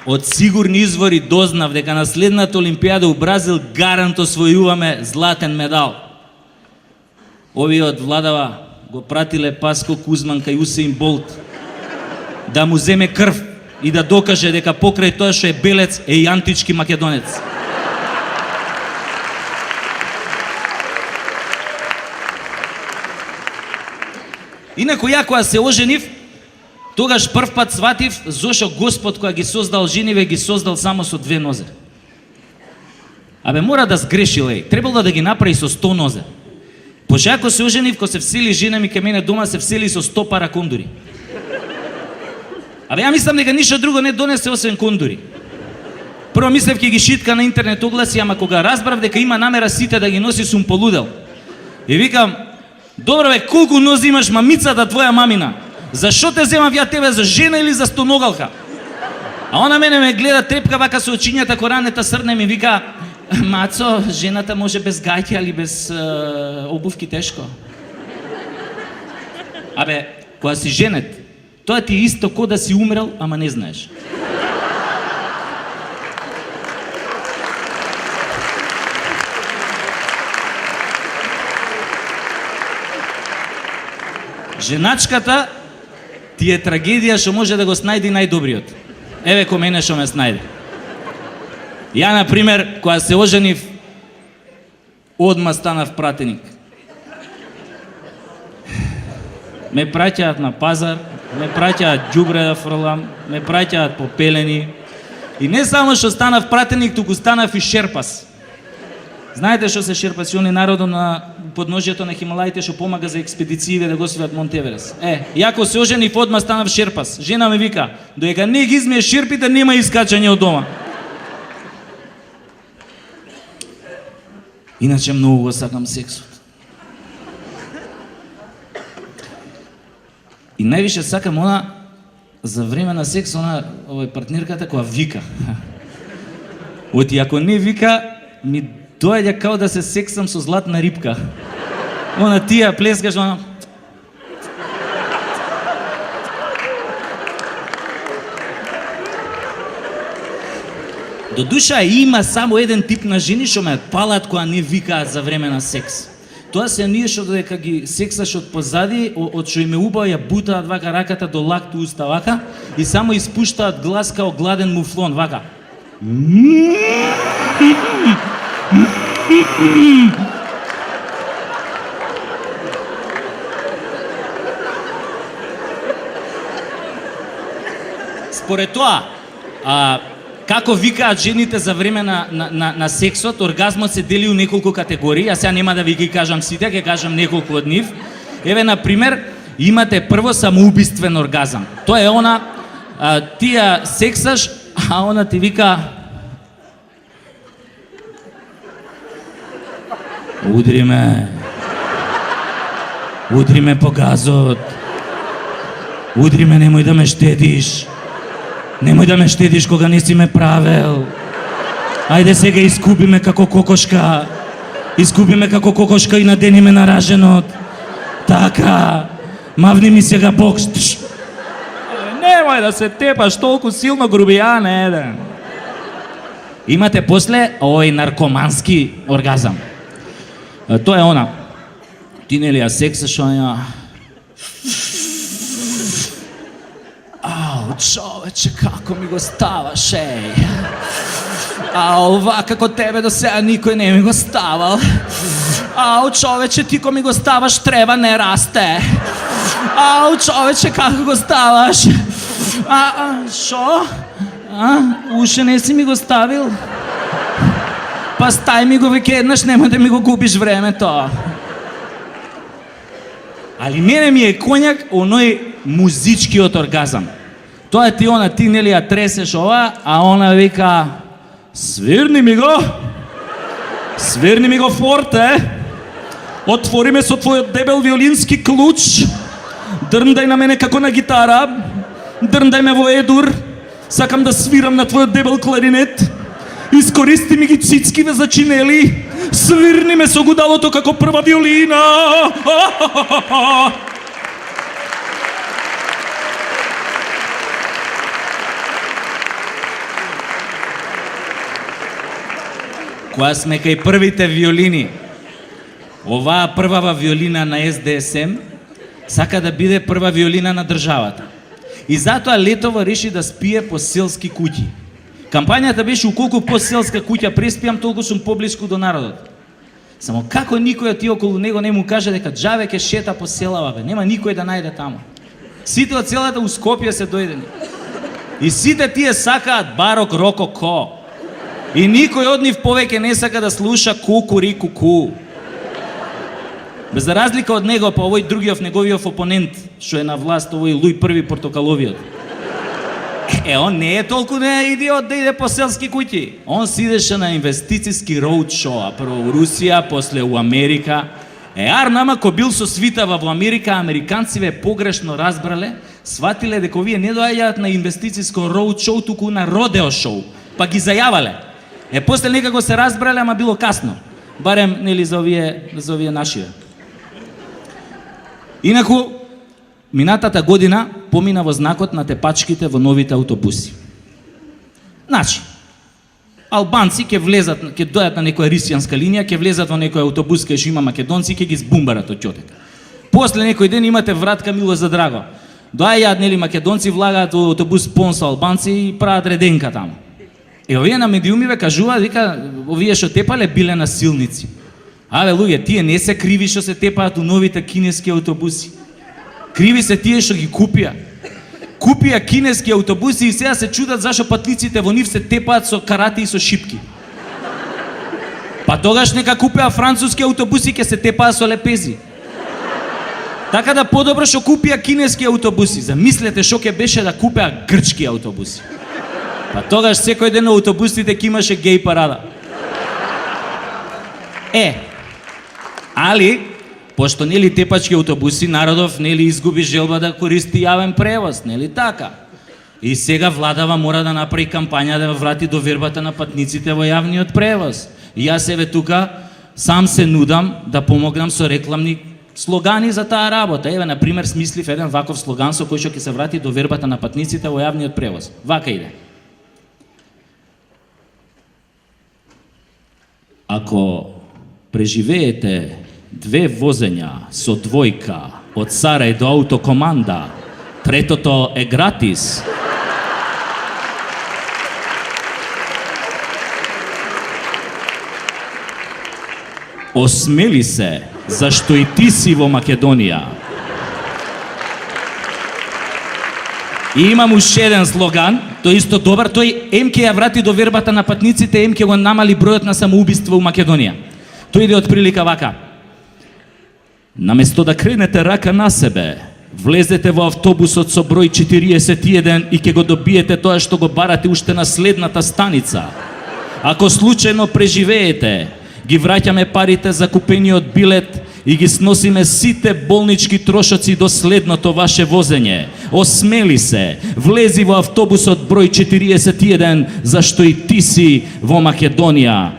од сигурни извори дознав дека на следната Олимпијада у Бразил гарант освојуваме златен медал. Овие од владава го пратиле Паско Кузман кај Усеин Болт да му земе крв и да докаже дека покрај тоа што е белец е и антички македонец. Инаку ја кога се оженив, тогаш прв пат сватив зошо Господ која ги создал жениве ги создал само со 2 нозе. Абе мора да сгрешил, требало да ги направи со 100 нозе. Пошто ако се оженив, ко се всели жена ми кај мене дома, се всели со 100 пара кондури. Абе ја мислам дека ништо друго не донесе освен кондури. Прво мислев ќе ги шитка на интернет огласи, ама кога разбрав дека има намера сите да ги носи, сум полудел. И викам, добро бе, колку нози имаш мамицата твоја мамина? Зашо те земав ја тебе, за жена или за стоногалка? А она мене ме гледа трепка вака со очињата, коранета срне ми вика, Мацо, жената може без гаќи, али без обувки тешко. Абе, кога си женет, тоа ти е исто ко да си умрел, ама не знаеш. Женачката ти е трагедија што може да го снајди најдобриот. Еве ко мене што ме снајде. Ја, например, кога се оженив, одма станав пратеник. Ме праќаат на пазар, ме праќаат ѓубре да фрлам, ме праќаат по пелени. И не само што станав пратеник, туку станав и шерпас. Знаете што се шерпаси, они народот на подножјето на Хималаите што помага за експедициите да го освојат Монт Еверест. Ја кога се оженив, одма станав шерпас. Жена ми вика, додека не ги измиеш шерпите, нема искачање од дома. Иначе многу го сакам сексот. И највише сакам она за време на секс, она партнерката која вика. Оти ако не вика, ми доаѓа као да се сексам со златна рибка. Она тија плескаш, она... До душа има само еден тип на жени што ме палат кога не викаат за време на секс. Тоа се ние што додека ги сексаш од позади, од што им е убаво ја бутаат вака раката до лакту уста вака и само испуштаат глас као гладен муфлон вака. Според тоа, како викаат жените за време на сексот, оргазмот се дели у неколку категории, а сега нема да ви ги кажам сите, ќе кажам неколку од нив. Еве, например, имате прво самоубиствен оргазам. Тоа е она, ти ја сексаш, а она ти вика удри ме по газот, удри ме, немој да ме штедиш. Немој да ме штедиш кога не си ме правел. Ајде сега искупиме како кокошка. Искупиме како кокошка и надени ме на раженот. Така. Мавни ми сега бокс. Немој да се тепаш толку силно, грубијан еден. Имате после овој наркомански оргазам. Тоа е она. Ти нели ја сексаш оња. Човече, како ми го ставаш, еј. Ова, како тебе до сега никој не ми го ставал. Човече, ти ко ми го ставаш, треба не расте. Човече, како го ставаш? Шо? Уште не си ми го ставил? Па стај ми го веќе еднаш, нема да ми го губиш времето. Али мене ми е коњак оној музичкиот оргазам. Тоа ти она, ти нели ја тресеш ова, а она вика свирни ми го форте, отвори ме со твојот дебел виолински клуч, дрндај на мене како на гитара, дрндај ме во едур, сакам да свирам на твојот дебел кларинет, искористи ми ги цицкиве за чинели, свирни ме со гудалото како прва виолина. кога сме кај првите виолини. Оваа првава виолина на СДСМ сака да биде прва виолина на државата. И затоа Летова реши да спие по селски куќи. Кампањата беше уколку по селска куќа преспиам, толку сум поблиску до народот. Само како никој од тие околу него не му каже дека џаве ќе шета по селава, бе, нема никој да најде таму. Сите од целата у Скопје се дојдени. И сите тие сакаат барок рококо. И никој од нив повеќе не сака да слуша кукурику. Без разлика од него, па овој другиот неговиот опонент, што е на власт, овој Луј први Портокаловиот. Он не е толку не идиот да иде по селски куќи. Он си идеше на инвестициски роудшоу, прво у Русија, после у Америка. Арнама ко бил со свитава во Америка, американциве погрешно разбрале, сватиле дека овие не доаѓаат на инвестициско роудшоу, туку на родео шоу, па ги зајавале. После некако се разбрале, ама било касно. Барем, нели, за овие нашиве. Инаку, минатата година помина во знакот на тепачките во новите аутобуси. Значи, албанци ќе влезат, ќе дојат на некоја рисијанска линија, ќе влезат во некој аутобус кај што има македонци, ќе ги збумбарат од ќотека. После некој ден имате вратка Мило за драго. Доаѓаат, нели, македонци, влагаат во аутобус пон со албанци и прават реденка таму. Овие на медиумиве кажуваат, вика, овие што тепале биле насилници. Абе, луѓе, тие не се криви што се тепаат у новите кинески аутобуси. Криви се тие што ги купија. Купија кинески аутобуси и сега се чудат зашо патниците во нив се тепаат со карати и со шипки. Па тогаш нека купеа француски аутобуси ке се тепаат со лепези. Така да подобро што купија кинески аутобуси. Замислете што ќе беше да купеа грчки аутобуси. Па тогаш секој ден на аутобусите ќе имаше геј парада. Али, пошто нели тепачки аутобуси, народов нели изгуби желба да користи јавен превоз, нели така? И сега владава мора да направи кампања да врати довербата на патниците во јавниот превоз. И јас еве тука сам се нудам да помогнам со рекламни слогани за таа работа. Еве, на пример, смислив еден ваков слоган со кој што ќе се врати довербата на патниците во јавниот превоз. Вака иде. Ако преживеете 2 возења со двојка од Сарај до Аутокоманда, третото е гратис. Осмели се, зашто и ти си во Македонија. И имам уште еден слоган, тој исто добар, тој ем ке ја врати довербата на патниците, ем ке го намали бројот на самоубиства у Македонија. Тој иде од прилика вака. Наместо да кренете рака на себе, влезете во автобусот со број 41 и ќе го добиете тоа што го барате уште на следната станица. Ако случајно преживеете, ги враќаме парите за купениот билет и ги сносиме сите болнички трошоци до следното ваше возење. Осмели се, влези во автобусот број 41, зашто и ти си во Македонија.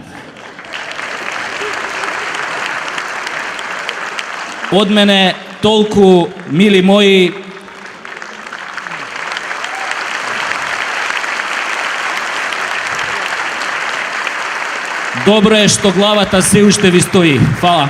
Од мене толку, мили мои. Добро е што главата се уште ви стои. Фала.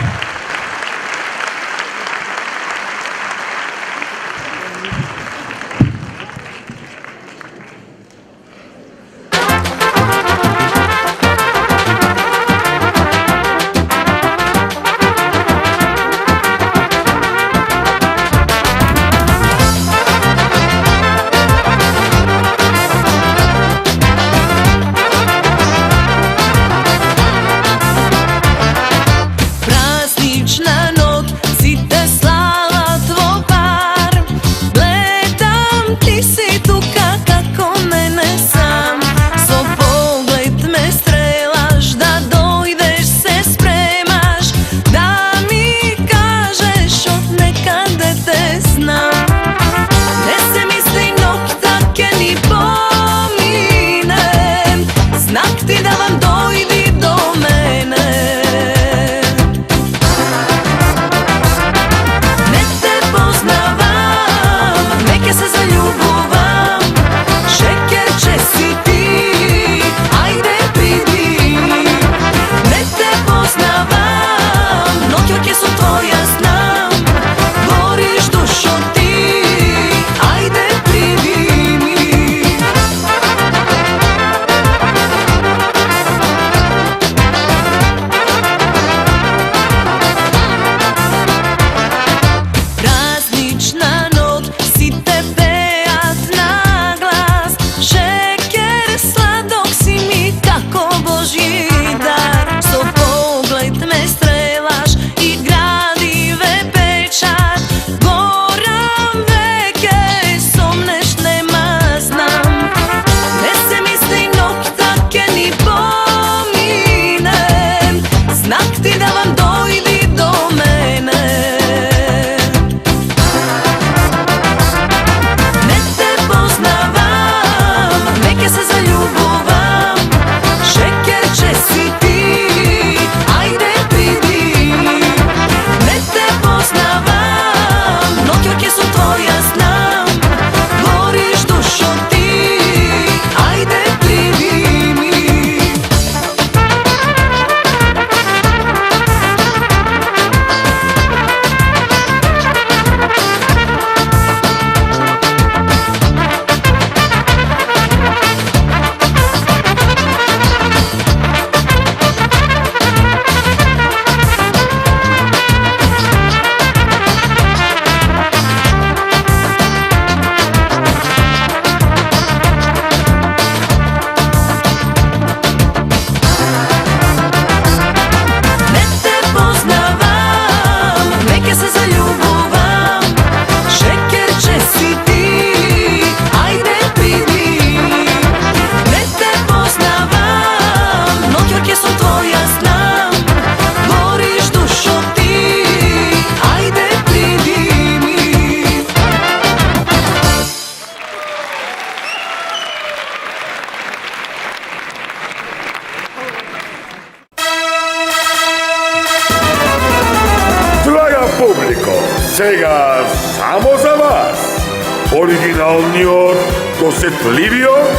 сега само за вас оригиналниот, досетливиот,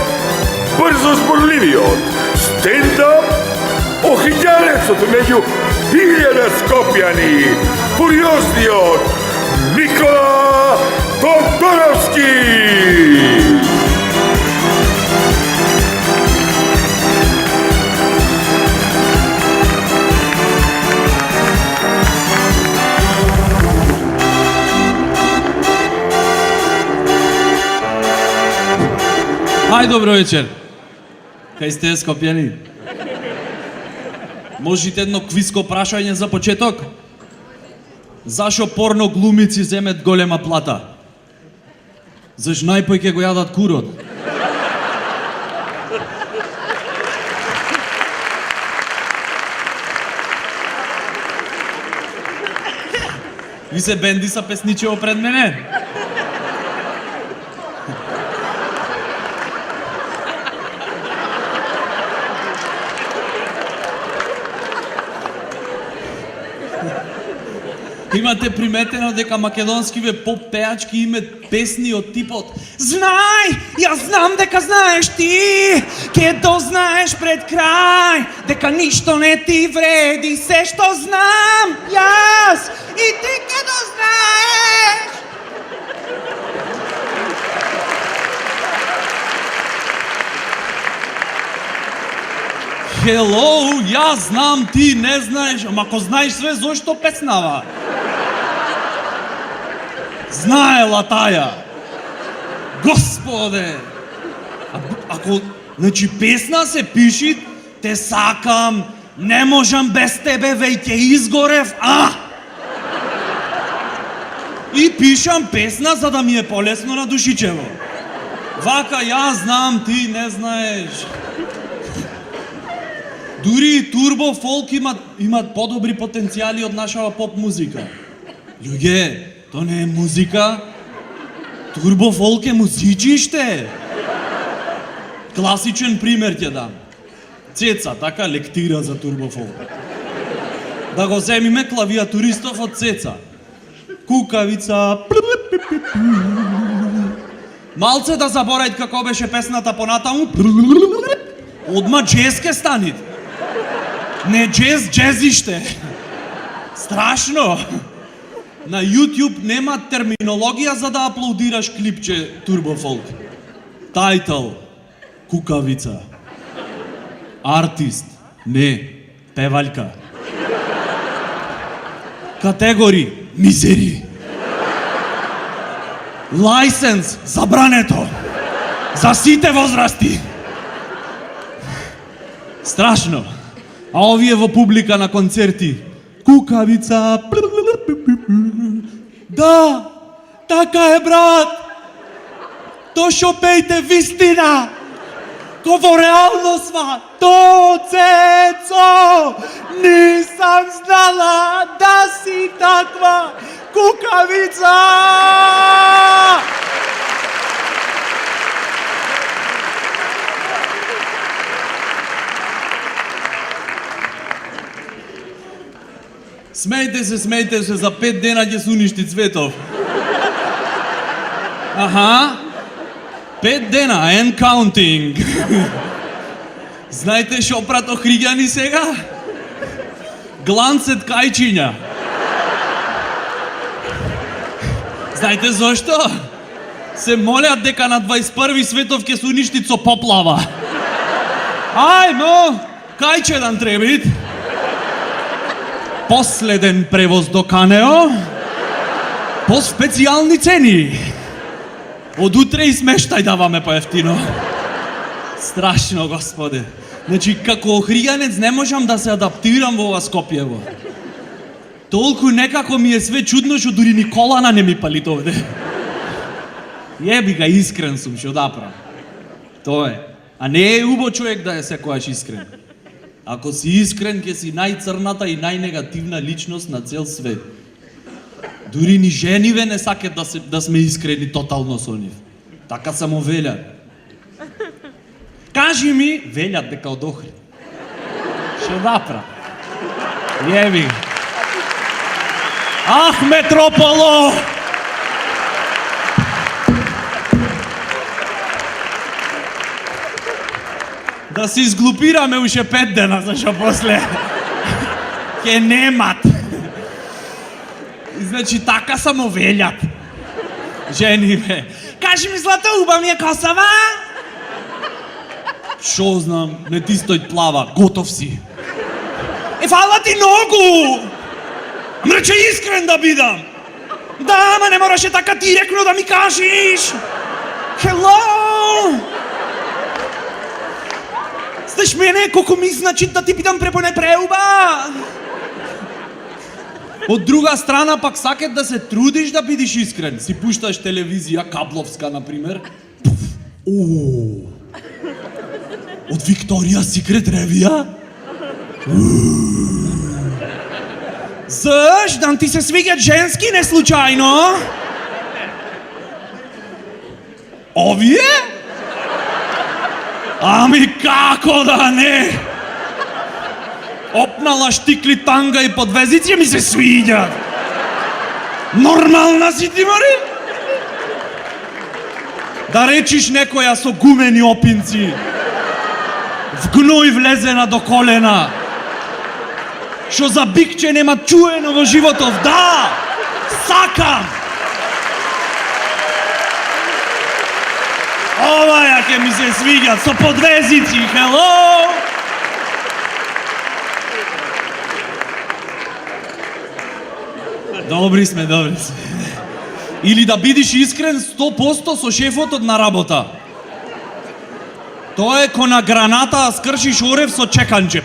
брзо зборливиот стендап охиѓалецот меѓу 1000 скопјани, фуриозниот Никола Тодоровски! Ај, добро вечер. Кај сте, скопјани? Можете едно квизко прашање за почеток? Зашо порно глумици земет голема плата? Заш најпој ќе го јадат курот? Ви се бенди са песничево пред мене? Имате приметено дека македонскиве поп пеачки имат песни од типот Знај, јас знам дека знаеш ти, ке дознаеш пред крај, дека ништо не ти вреди, се што знам јас, и ти ке дознаеш. Hello, јас знам, ти не знаеш, ама ако знаеш све, зошто песнава? Знаела таја. Господе! Ако, значи, песна се пиши, те сакам, не можам без тебе, веќе изгорев, И пишам песна за да ми е полесно на душичево. Вака, јас знам, ти не знаеш. Дури и турбо фолк имат подобри потенцијали од нашава поп музика. Луѓе, то не е музика. Турбо фолк е музичиште. Класичен пример ќе дам. Цеца, така лектира за турбо фолк. Да го земиме клавиатуристов од Цеца. Кукавица. Малце да заборајат како беше песната понатаму. Одма джез ке станит. Не джез, джезиште. Страшно. На YouTube нема терминологија за да аплодираш клипче Турбо Фолк. Тајтл Кукавица. Артист не, певалка. Категори мизери. Лајсенс забрането. За сите возрасти. Страшно. А овие во публика на концерти. Кукавица. Да, така е, брат. То шо пејте вистина. Ко во реалноста. То, Цецо, нисам знала да си таква кукавица. Смејте се, за 5 дена ќе се уништи Цветов. Аха. 5 дена, and counting. Знаете шо прато Хриѓани сега? Гланцет кајчиња. Знаете зошто? Се молят дека на 21 Светов ќе се уништи со поплава. Ајмо, кајчедан требит. Последен превоз до Канео, по специјални цени. Од утре и смештај даваме поевтино. Страшно, господе. Значи, како охријанец не можам да се адаптирам во ова Скопјево. Толку некако ми е све чудно, што дури ни колана не ми палит овде. Јеби га, искрен сум, што да правам. Тоа е. А не е убаво човек да е секојаш искрен. Ако си искрен, ќе си најцрната и најнегативна личност на цел свет. Дури ни жениве не сакат да сме искрени тотално со нив. Така само велят. Кажи ми, велят дека од Охрид. Што да правам? Јеби. Ах, Метрополо! Да си изглупираме уште 5 дена, зашо после ќе немат. Значи така само велјат. Жени ме. Кажи ми, злата, уба ми е косава? Шо знам, не ти стој плава, готов си. Фала ти многу! Ам рече искрен да бидам. Да, ама не мораше така директно да ми кажеш. Hello! Знаеш мене, колко ми значи да ти бидам препоне преуба. Од друга страна пак сакат да се трудиш да бидиш искрен. Си пушташ телевизија, кабловска, например. Од Викторија Секрет ревија? Зашто ти се свиѓат женски не случајно? Овие? Ами како да не? Опнала штикли танга и подвезици ми се свиѓат. Нормална си ти, Мари? Да речиш некоја со гумени опинци, в гној влезена до колена, што за бикче нема чуено во животов, да! Сакам! Оваја ќе ми се свиѓат со подвезици, hello! Добри сме. Или да бидиш искрен 100% со шефотот на работа. Тоа е ко на граната, а скршиш орев со чеканче.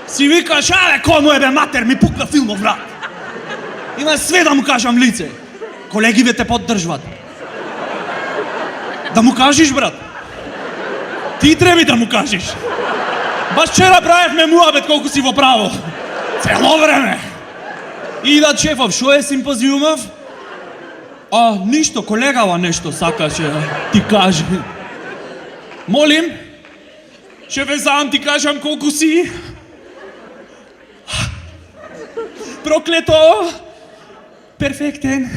Си викаш, аве, кому е бе матер, ми пукна филмов брат. Има све да му кажам лице. Колегиве те поддржват. Да му кажеш, брат. Ти треби да му кажеш. Баш вчера правевме муабет колку си во право. Цело време. Идат шефов, шо е симпозиумов? Ништо, колегава нешто сакаше ти каже. Молим? Шефе, сам ти кажам колку си. Проклето. Перфектен.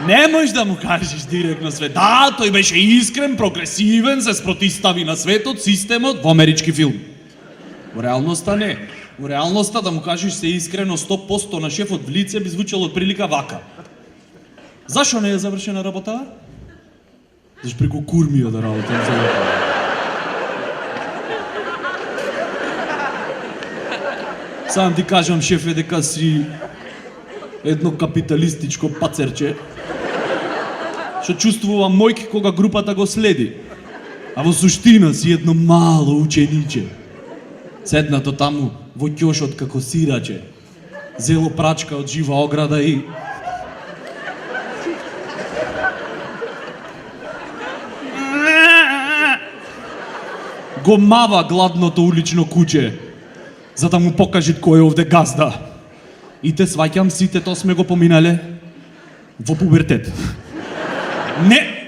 Не можеш да му кажеш директно свет. Да, тој беше искрен, прогресивен, се спротистави на светот, системот, во амерички филм. Во реалноста не. Во реалноста да му кажеш се искрено 100% на шефот в лице би звучало прилика вака. Зашо не е завршена работа? Зашто преку курмија да работам за работа. Сам ти кажам, шефе, дека си едно капиталистичко пацерче, што чувствува мојки кога групата го следи. А во суштина си едно мало учениче. Седнато таму во ќошот како сираче. Зело прачка од жива ограда и... го мава гладното улично куче, за да му покаже кој е овде газда. И те сваќам, сите то сме го поминале во пубертет.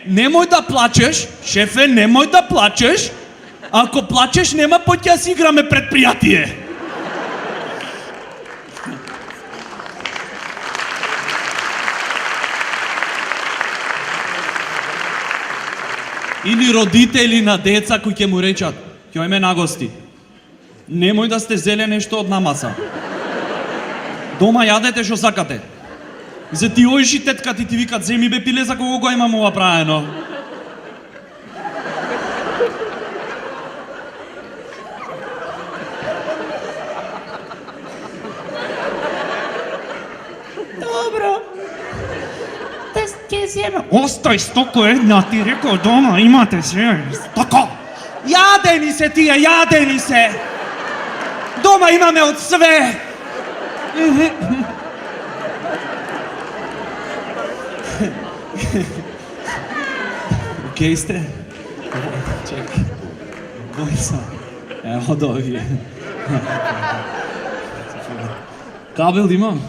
Немој да плачеш, шефе, немој да плачеш. Ако плачеш, нема поќе да си играме предпријатие. Или родители на деца кои ќе му речат, ќе ме нагости. Немој да сте зеле нешто од намаса. Дома јадете што сакате. За ти ојши тетка ти викат, земи бе пиле за кого го имам ова праено. Добро. Ќе земе. Остај стоко една, ти рекол дома имате се. Така. Јадени се тие, јадени се. Дома имаме од све. Океј сте? Чекай. Бој сам. Ево до овие. Кабел имам?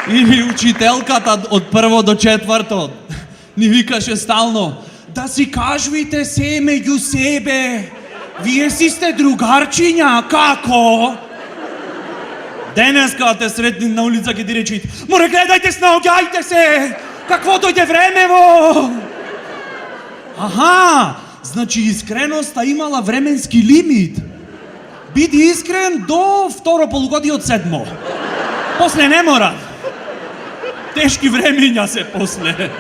Или учителката од прво до четврто ни викаше стално: да си кажвите се меѓу себе. Вие си сте другарчиња, како? Денеска те сретни на улица ќе ти речи: море, гледајте, снаоѓајте се! Какво дојде времево? Аха, значи искреноста имала временски лимит. Биди искрен до второ полугодие од седмо. После не мора. Тешки времења се после.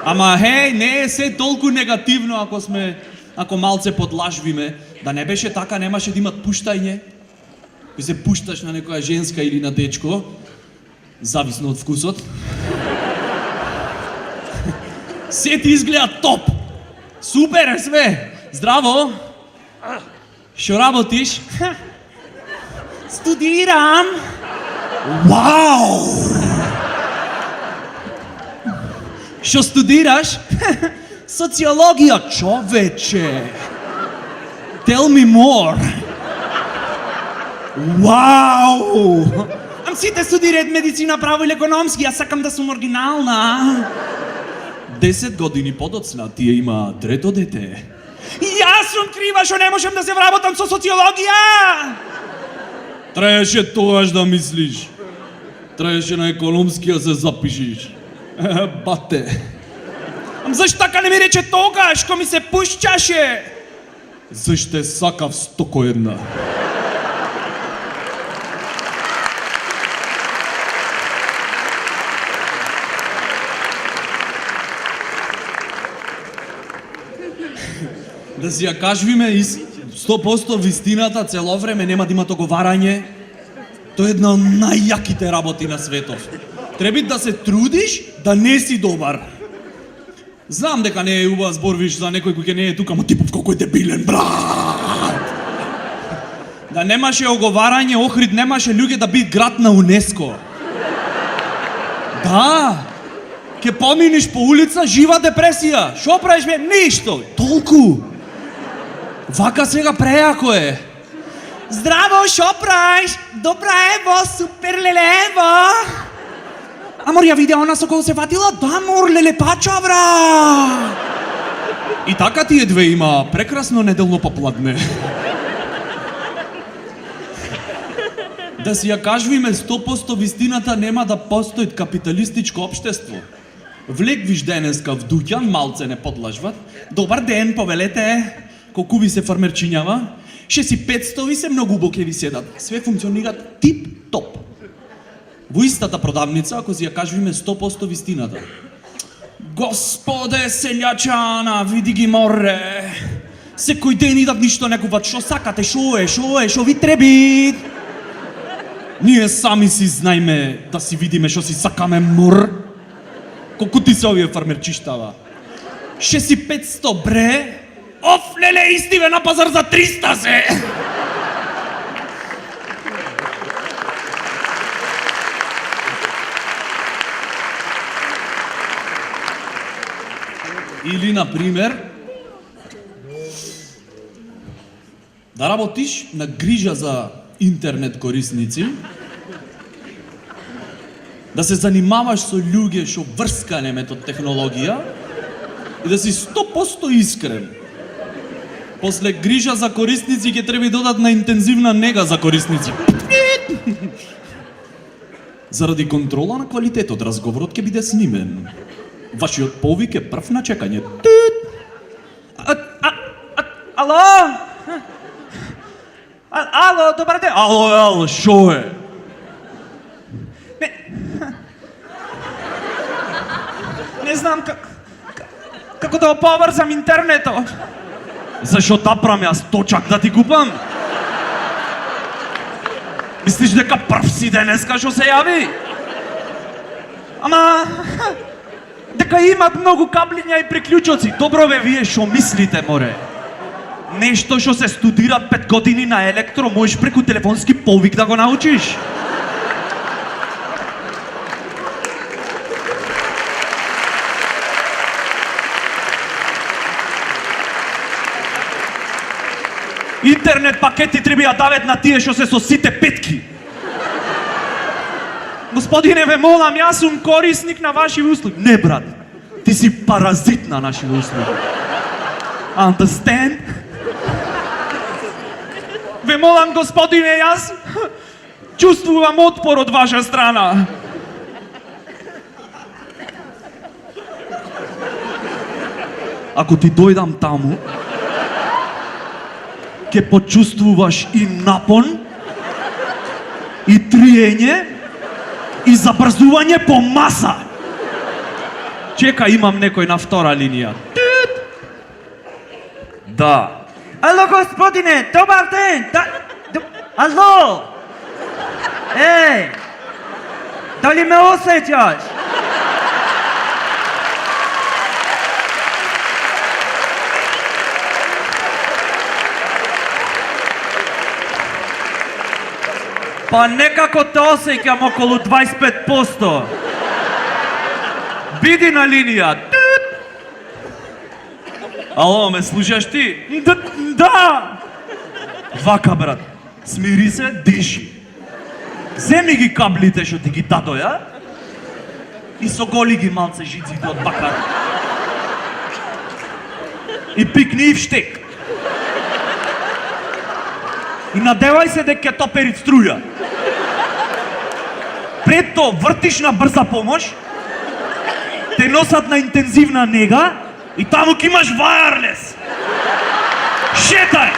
Ама хеј, не е се толку негативно ако малце подлажвиме. Да не беше така, немаше да имат пуштање. Кој се пушташ на некоја женска или на дечко, зависно од вкусот. Се ти изгледа топ. Супер е све. Здраво. Шо работиш? Студирам. Вау! Шо студираш? Социологија, човече. Tell me more. Вау! Ам сите студираат медицина, право или економски, јас сакам да сум оригинална. 10 години подоцна тие има трето дете. Јас сум крива што не можам да се вработам со социологија. Траеше тогаш да мислиш. Траеше на економски да се запишиш. Бате. Ам зашто така не ми рече тогаш, кога ми се пушчаше? Зашто сакав 101. Да си ја кажвиме 100% вистината, цело време нема да има договарање. Тоа е една од најјаките работи на светов. Треба да се трудиш да не си добар. Знам дека не е убаво зборвиш за некој кој не е тука, ама типов колку е дебилен, брат. Да немаше оговарање, Охрид немаше луѓе да бит град на УНЕСКО. Да. Ке поминиш по улица, жива депресија. Шо правиш бе? Ништо. Толку. Вака сега преако е. Здраво, шо правиш? Добра ево, супер лелево. Амор, ја видеа она со кого се фатила? Да, мор, лелепача, бра. И така тие две има прекрасно неделно попладне. Да си ја кажвиме 100% вистината, нема да постои капиталистичко општество. Влегвиш денеска в дуќан, малце не подлажват. Добар ден, повелете. Колку ви се фармерчињава? 6500 ви се, многу убаво ќе ви седат. Све функционираат тип-топ. Во истата продавница, ако си ја кажвиме 100% вистината. Господе селјачана, види ги море. Секој ден идат ништо не купат. Шо сакате, шо ви треби? Ние сами си знаеме да си видиме шо си сакаме, мор. Колку ти се овие фармерчиштава? 6500 бре? Оф, леле, истиве на пазар за 300 се! Или, например, да работиш на грижа за интернет корисници, да се занимаваш со луѓе што врскане метод технологија и да си 100% искрен. После грижа за корисници ќе треба додат на интензивна нега за корисници. Заради контрола на квалитетот, разговорот ќе биде снимен. Вашиот повик е прв на чекање. Ало? Ало, добар ден. Ало, шо е? Не знам како да поврзам интернетот. Зашо тапрам јас точак да ти купам? Мислиш дека прв си денеска што се јави? Ама дека имат многу каблиња и приклучоци. Добро бе, вие шо мислите, море? Нешто што се студира 5 години на електро, можеш преку телефонски повик да го научиш. Интернет пакети треба да дават на тие што се со сите петки. Господине, ве молам, јас сум корисник на вашиве услуги. Не, брат. Ти си паразит на нашиве услуги. Understand? Ве молам, господине, јас чувствувам отпор од ваша страна. Ако ти дојдам таму, ќе почувствуваш и напон, и триење, и забрзување по маса. Чека, имам некој на втора линија. Да. Ало, господине, добар ден! Ало! Еј! Дали ме осеќаш? Па некако те осеќам околу 25%. Биди на линија. Ало, ме слушаш ти? Да! Вака, брат. Смири се, диши. Земи ги каблите што ти ги дадо, ја? И соголи ги малце жиците од бакар. И пикни и вштек. И надевај се дека ќе топери струја. Пред тоа вртиш на брза помош, те носат на интензивна нега и таму ќе имаш wireless. Шетај!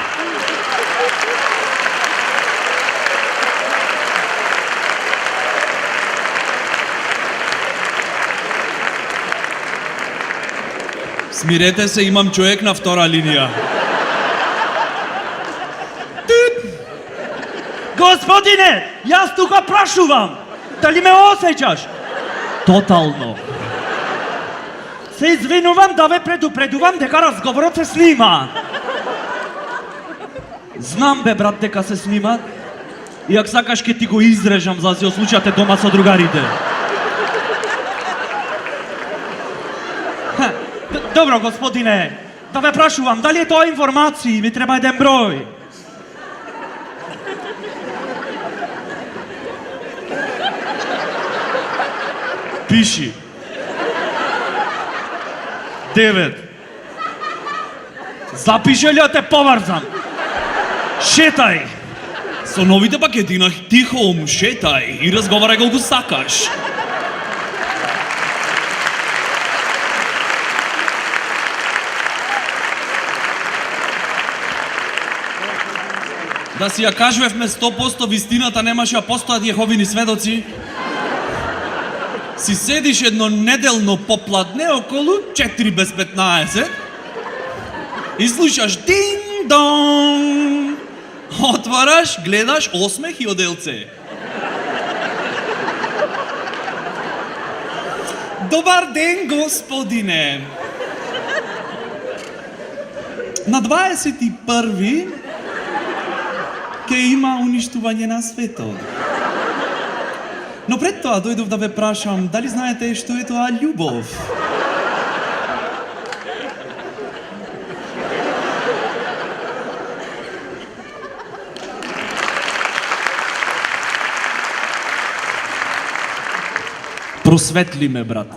Смирете се, имам човек на втора линија. Господине, јас тука прашувам. Дали ме осеќаш? Тотално. Се извинувам да ве предупредувам дека разговорот се снима. Знам бе, брат, дека се снима. И ако сакаш ќе ти го изрежам за да се ослучате дома со другарите. Добро, господине, да ве прашувам, дали е тоа информации? Ми треба еден број. Пиши. 9. Запиши ли да те поврзам? Шетај. Со новите пакети на Тихом шетај и разговарај колку сакаш. Да си ја кажувевме 100% вистината, немаше да постојат Јеховини сведоци. Си седиш едно неделно попладне околу 4 без 15 и слушаш динг-донг. Отвараш, гледаш осмех и оделце. Добар ден, господине. На 21 ќе има уништување на светот. Но пред тоа дојдов да ве прашам, дали знаете што е тоа љубов? Просветли ме, брат.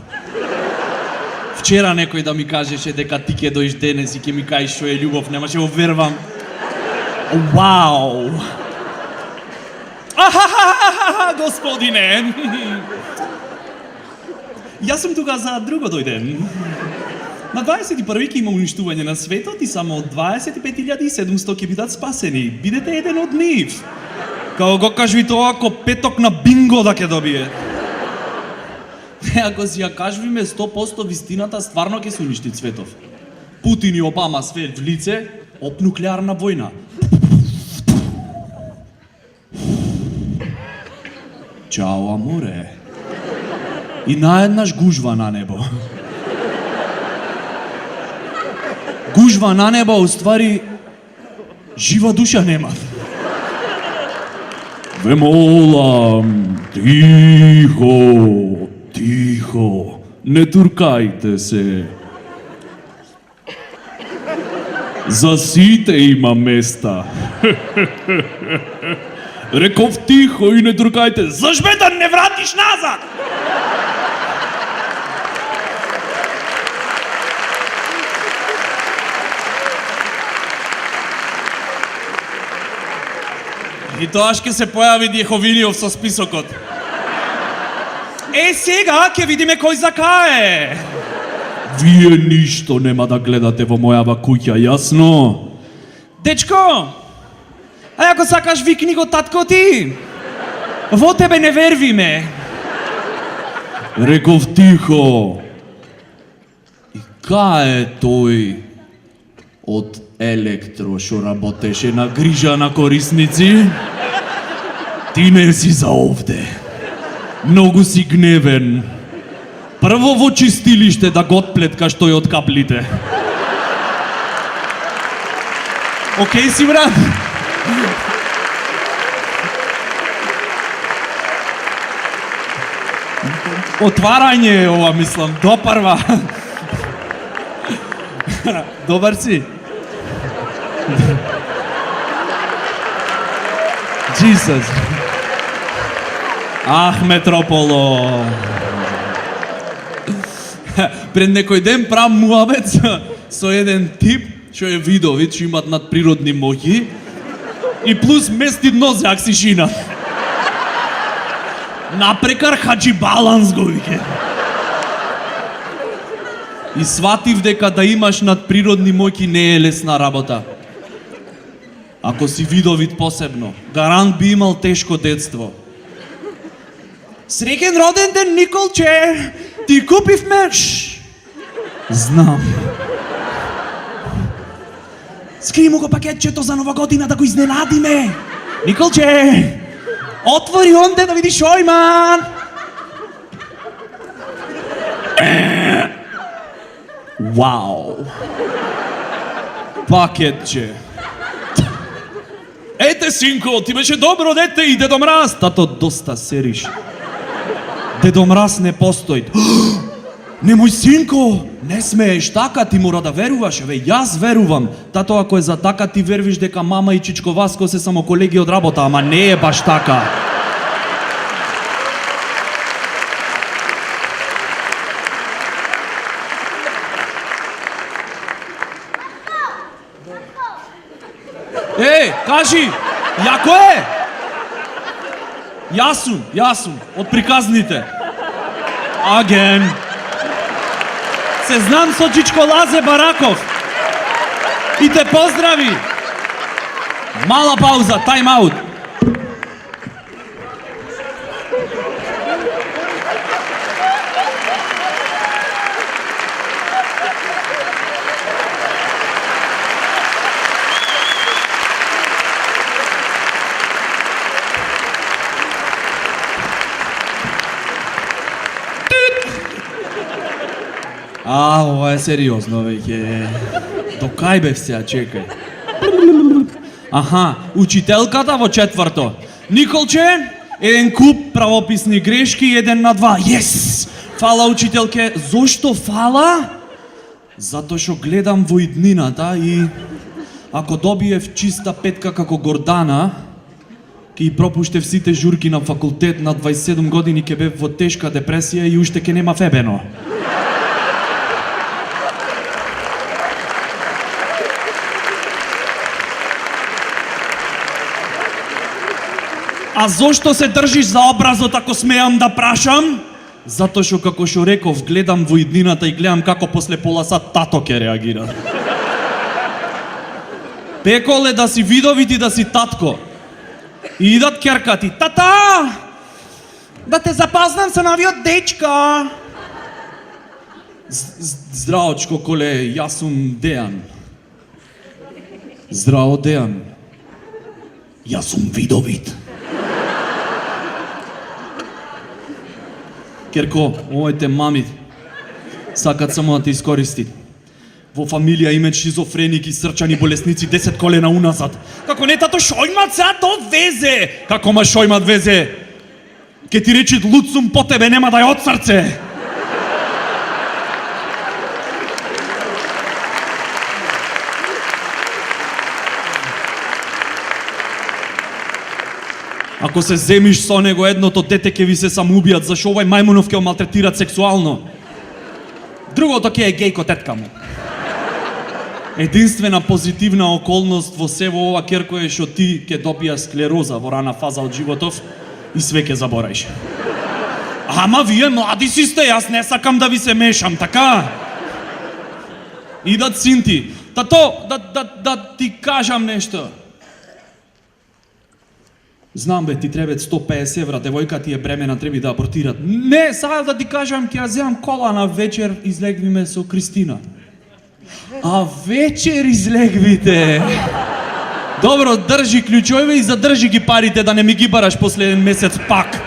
Вчера некој да ми кажеше дека ти ќе дојдеш денес и ќе ми кажеш што е љубов, немаше да вервам. Вау! Ахахахаха, господине! Јас сум тука за друго дојдем. На 21 ќе има уништување на светот и само 25.700 ќе бидат спасени. Бидете еден од нив. Као го кажи тоа, ако петок на бинго да ќе добие. Ако си ја кажуваме 100% вистината, стварно ќе се уништи светов. Путин и Обама све в лице, об нуклеарна војна. Чао, аморе. И наеднаш гужва на небо. Гужва на небо, уствари, жива душа нема. Ве молам, тихо, тихо, не туркајте се. За сите има места. Реков тихо и не туркајте. Заш бе да не вратиш назад? И тоа ќе се појави Дјеховиниов со списокот. Сега ќе видиме кој закае. Вие ништо нема да гледате во мојава куќа, јасно? Дечко, а ако сакаш викни го татко ти. Во тебе не вервиме. Реков тихо. И кај е тој од Електро што работеше на грижа на корисници? Ти не си за овде. Многу си гневен. Прво во чистилиште да го отплеткаш тој од каплите. Океј си, брат? Отварање е ова, мислам, допрва. Добар си? Jesus. Ах, Метрополо. Пред некој ден прав муабет со еден тип што е видовит, што имат надприродни моќи и плюс мести дно за аксишина. Напрекар хаджи баланс го вике. И сватив дека да имаш надприродни моќи не е лесна работа. Ако си видовит посебно, гарант би имал тешко детство. Среќен роден ден, Николче! Ти купив мерш! Знам. Скри му го пакетчето за нова година да го изненадиме! Николче! Отвори онде да видиш Шојман! Вау! Пакетче! Ете, синко, ти беше добро дете и Дедо Мраз! Тато, доста сериш. Дедо Мраз не постои. Немој, синко! Не смееш така, ти мора да веруваш. Еве, јас верувам. Тато, ако е за така, ти вервиш дека мама и Чичко Васко се само колеги од работа, ама не е баш така. Еј, кажи, јако е? Јасум, од приказните. Аген. Се знам со Чичко Лазе Бараков. И те поздрави. Мала пауза, тайм аут. Ова е сериозно веќе. До кај бев сега, чекај. Аха, учителката во четврто. Николче, еден куп правописни грешки, 1/2. Јес! Фала, учителке. Зошто фала? Затоа што гледам во иднината и ако добиев чиста петка како Гордана, ќе и пропуштев сите журки на факултет на 27 години, ќе бев во тешка депресија и уште ќе нема фебено. А зошто се држиш за образот ако смеам да прашам? Затоа што како што реков, гледам во иднината и гледам како после пола сат тато ќе реагира. Пеколе да си видовит и да си татко. И идат керкати. Тата! Да те запазнам со новиот дечко. Здравочко, коле, јас сум Дејан. Здраво, Дејан. Јас сум видовит. Керко, овојте мами сакат само да те искористи. Во фамилија имаат шизофреник и срчани болесници 10 колена уназад. Како не тато Шојмат сега то везе. Како ма Шојмат везе? Ке ти речи луд сум по тебе, нема да ја од срце. Ако се земиш со него, едното дете ќе ви се самоубијат, зашо овај мајмунов ќе го малтретират сексуално. Другото ќе е гејко тетка му. Единствена позитивна околност во се во ова керко е што ти ќе добија склероза во рана фаза од животов и све ќе забораиш. Ама вие млади си сте, јас не сакам да ви се мешам, така? Идат синти. Тато, да ти кажам нешто. Знам бе, ти требат 150 евра, девојка ти е бремена, треби да абортират. Не, сега да ти кажам, ќе ја земам кола на вечер, излегвиме со Кристина. А вечер излегвите. Добро, држи клучојве и задржи ги парите да не ми ги бараш последен месец пак.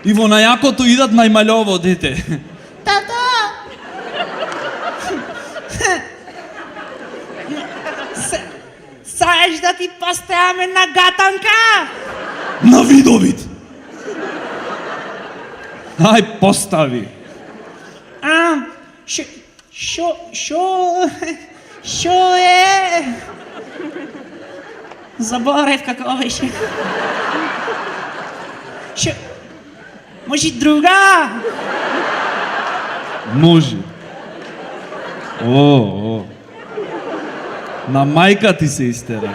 И во најакото идат најмалово дете. Тато! Саеш да ти поставяме на гатанка? На видовид. Ај, постави. Шо е? Заборев како беше. Може друга? Може. О. На мајка ти се истера.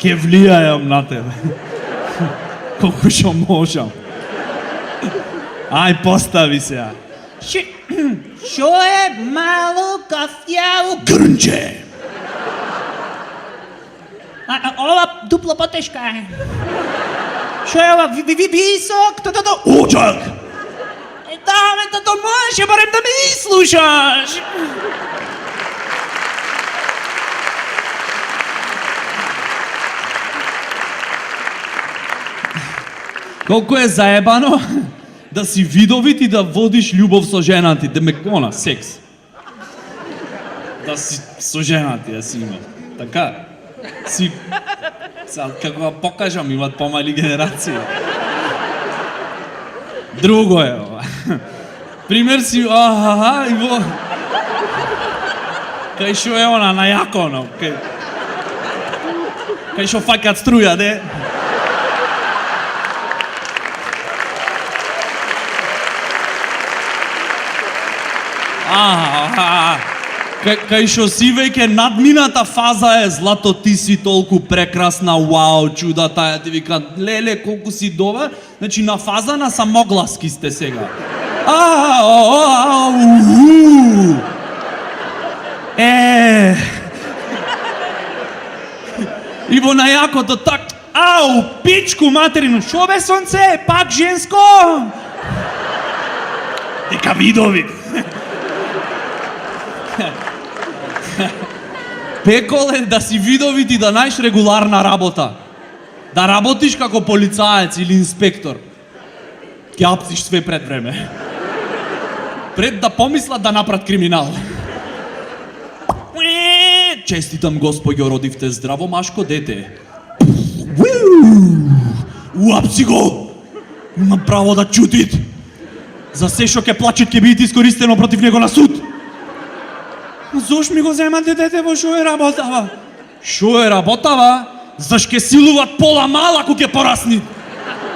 Ке влијајам на тебе. Колку што можам. Ај, постави се. Шо е мало кафјаво? Грнче. Ова дупло потешка е. Шо е ова? Висок? Очак. Тато може барем да ме изслушаш. Колку е заебано да си видовит и да водиш љубов со жена ти, да ме гона, секс. Да си со жена ти, да си има. Така. Си... Како да покажам, имат помали генерации. Друго е ова. Пример си, и во... Кај шо е она, на јаконо, кај шо фаќат струја, де? Кај шо си веќе надмината фаза е, злато ти си толку прекрасна, вау, чуда таја, ти викат, леле, колку си добар, значи на фаза на самогласки сте сега. И во најакото так, пичку материну, шо бе сонце, пак женско? Дека видови. Пекол е да си видовит и да најш регуларна работа. Да работиш како полицаец или инспектор. Ќе апсиш све пред време. Пред да помислат да направат криминал. Честитам, господјо, родивте здраво машко дете. Уапси го! Има право да чутит. За се што ќе плачет ќе биде искористено против него на суд. Зош ми го земате детево, шо е работава? Шо е работава? Заш ке силуват пола мал ако ке порасни?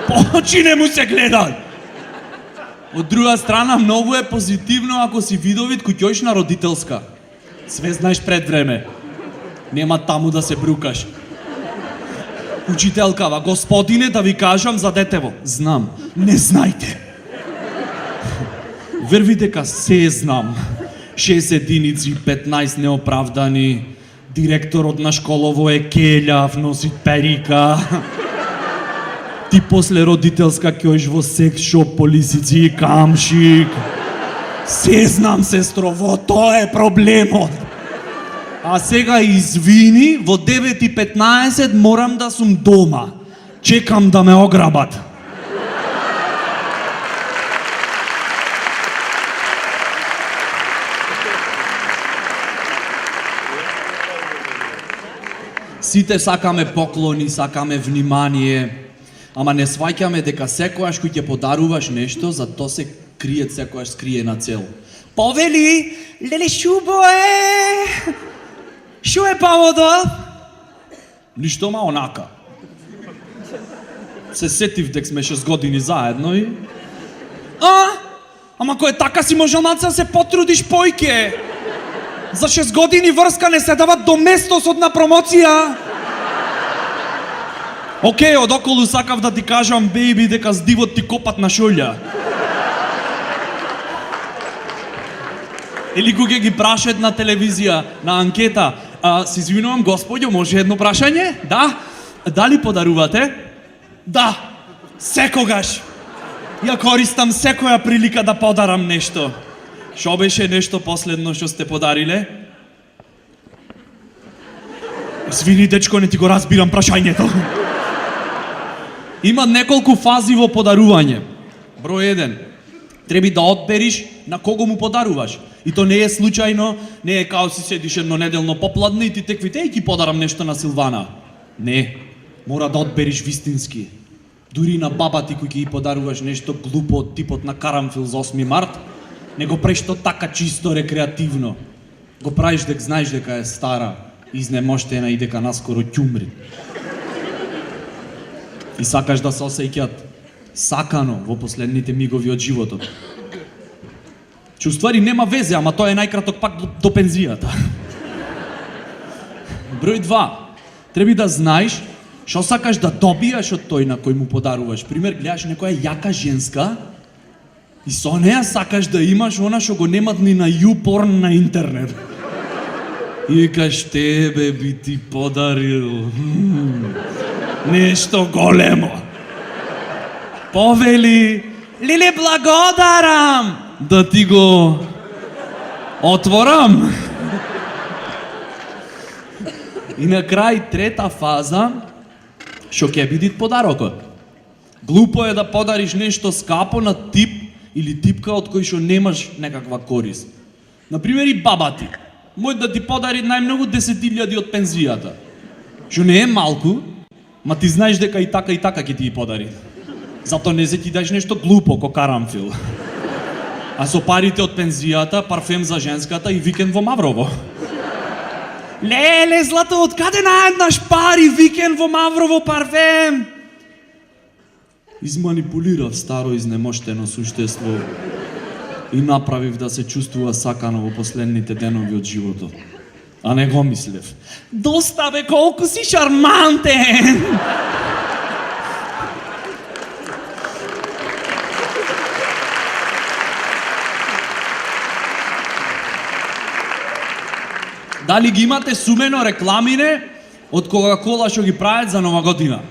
По очи не му се гледа. Од друга страна, многу е позитивно ако си видовит кој ќоиш на родителска. Све знаеш пред време. Нема таму да се брукаш. Учителкава, господине, да ви кажам за детево. Знам, не знајте. Верви дека се знам. 6 единици, 15 неоправдани. Директорот на школово е келјав, носи перика. Ти после родителска ќоиш во секс шоп по лисици и камшик. Се знам, сестрово, тоа е проблемот. А сега извини, во 9:15 морам да сум дома. Чекам да ме ограбат. Сите сакаме поклони, сакаме внимание, Ама не сваќаме дека секојаш кој ќе подаруваш нешто, за то се крие секојаш скриена цел. Повели, леле шубо е. Шо е поводот? Ништо ма онака. Се сетив дека сме 6 години заедно и... Ама кој е така си можел маца се потрудиш појке. За 6 години врска не се дава до местосот на промоција. Океј, одоколу сакав да ти кажам, бејби, дека с дивот ти копат на шолја. Или кога ги прашат на телевизија, на анкета, се извинувам, господјо, може едно прашање? Да? Дали подарувате? Да, секогаш. Ја користам секоја прилика да подарам нешто. Шо беше нешто последно што сте подариле? Извини, дечко, не ти го разбирам прашањето. Има неколку фази во подарување. Број 1. Треба да одбериш на кого му подаруваш. И то не е случајно, не е као си седиш еднонеделно попладне и ти теквите и ти подарам нешто на Силвана. Не, мора да одбериш вистински. Дури на баба ти кој ќе ја подаруваш нешто глупо од типот на карамфил за 8 март, не го правиш то така чисто рекреативно. Го правиш дека знаеш дека е стара, изнемоштена и дека наскоро ќе умре. И сакаш да се осеќаат сакано во последните мигови од животот. Че уствари нема везе, ама тоа е најкраток пак до пензијата. Број 2. Треба да знаеш што сакаш да добиеш од тој на кој му подаруваш. Пример, гледаш некоја јака женска и со неа сакаш да имаш она што го немат ни на YouPorn на интернет. И викаш, тебе би ти подарил нешто големо. Повели, Леле, благодарам. да ти го отворам. И на крај трета фаза, што ќе биде подарокот. Глупо е да подариш нешто скапо на тип или типка од кој што немаш некаква корис. Например и баба ти. Мој да ти подари најмногу 10.000 од пензијата. Што не е малку, ма ти знаеш дека и така ќе ти подари. Зато не се ти даш нешто глупо ко карамфил. А со парите од пензијата, парфем за женската и викенд во Маврово. Леле, злато, откаде наеднаш пари, викенд во Маврово, парфем? Изманипулирав старо изнемоштено суштество и направив да се чувствува сакано во последните денови од животот. А не го мислев. Доста бе, колку си шармантен! Дали ги имате сумено рекламине од Кока-кола што ги прават за Нова година?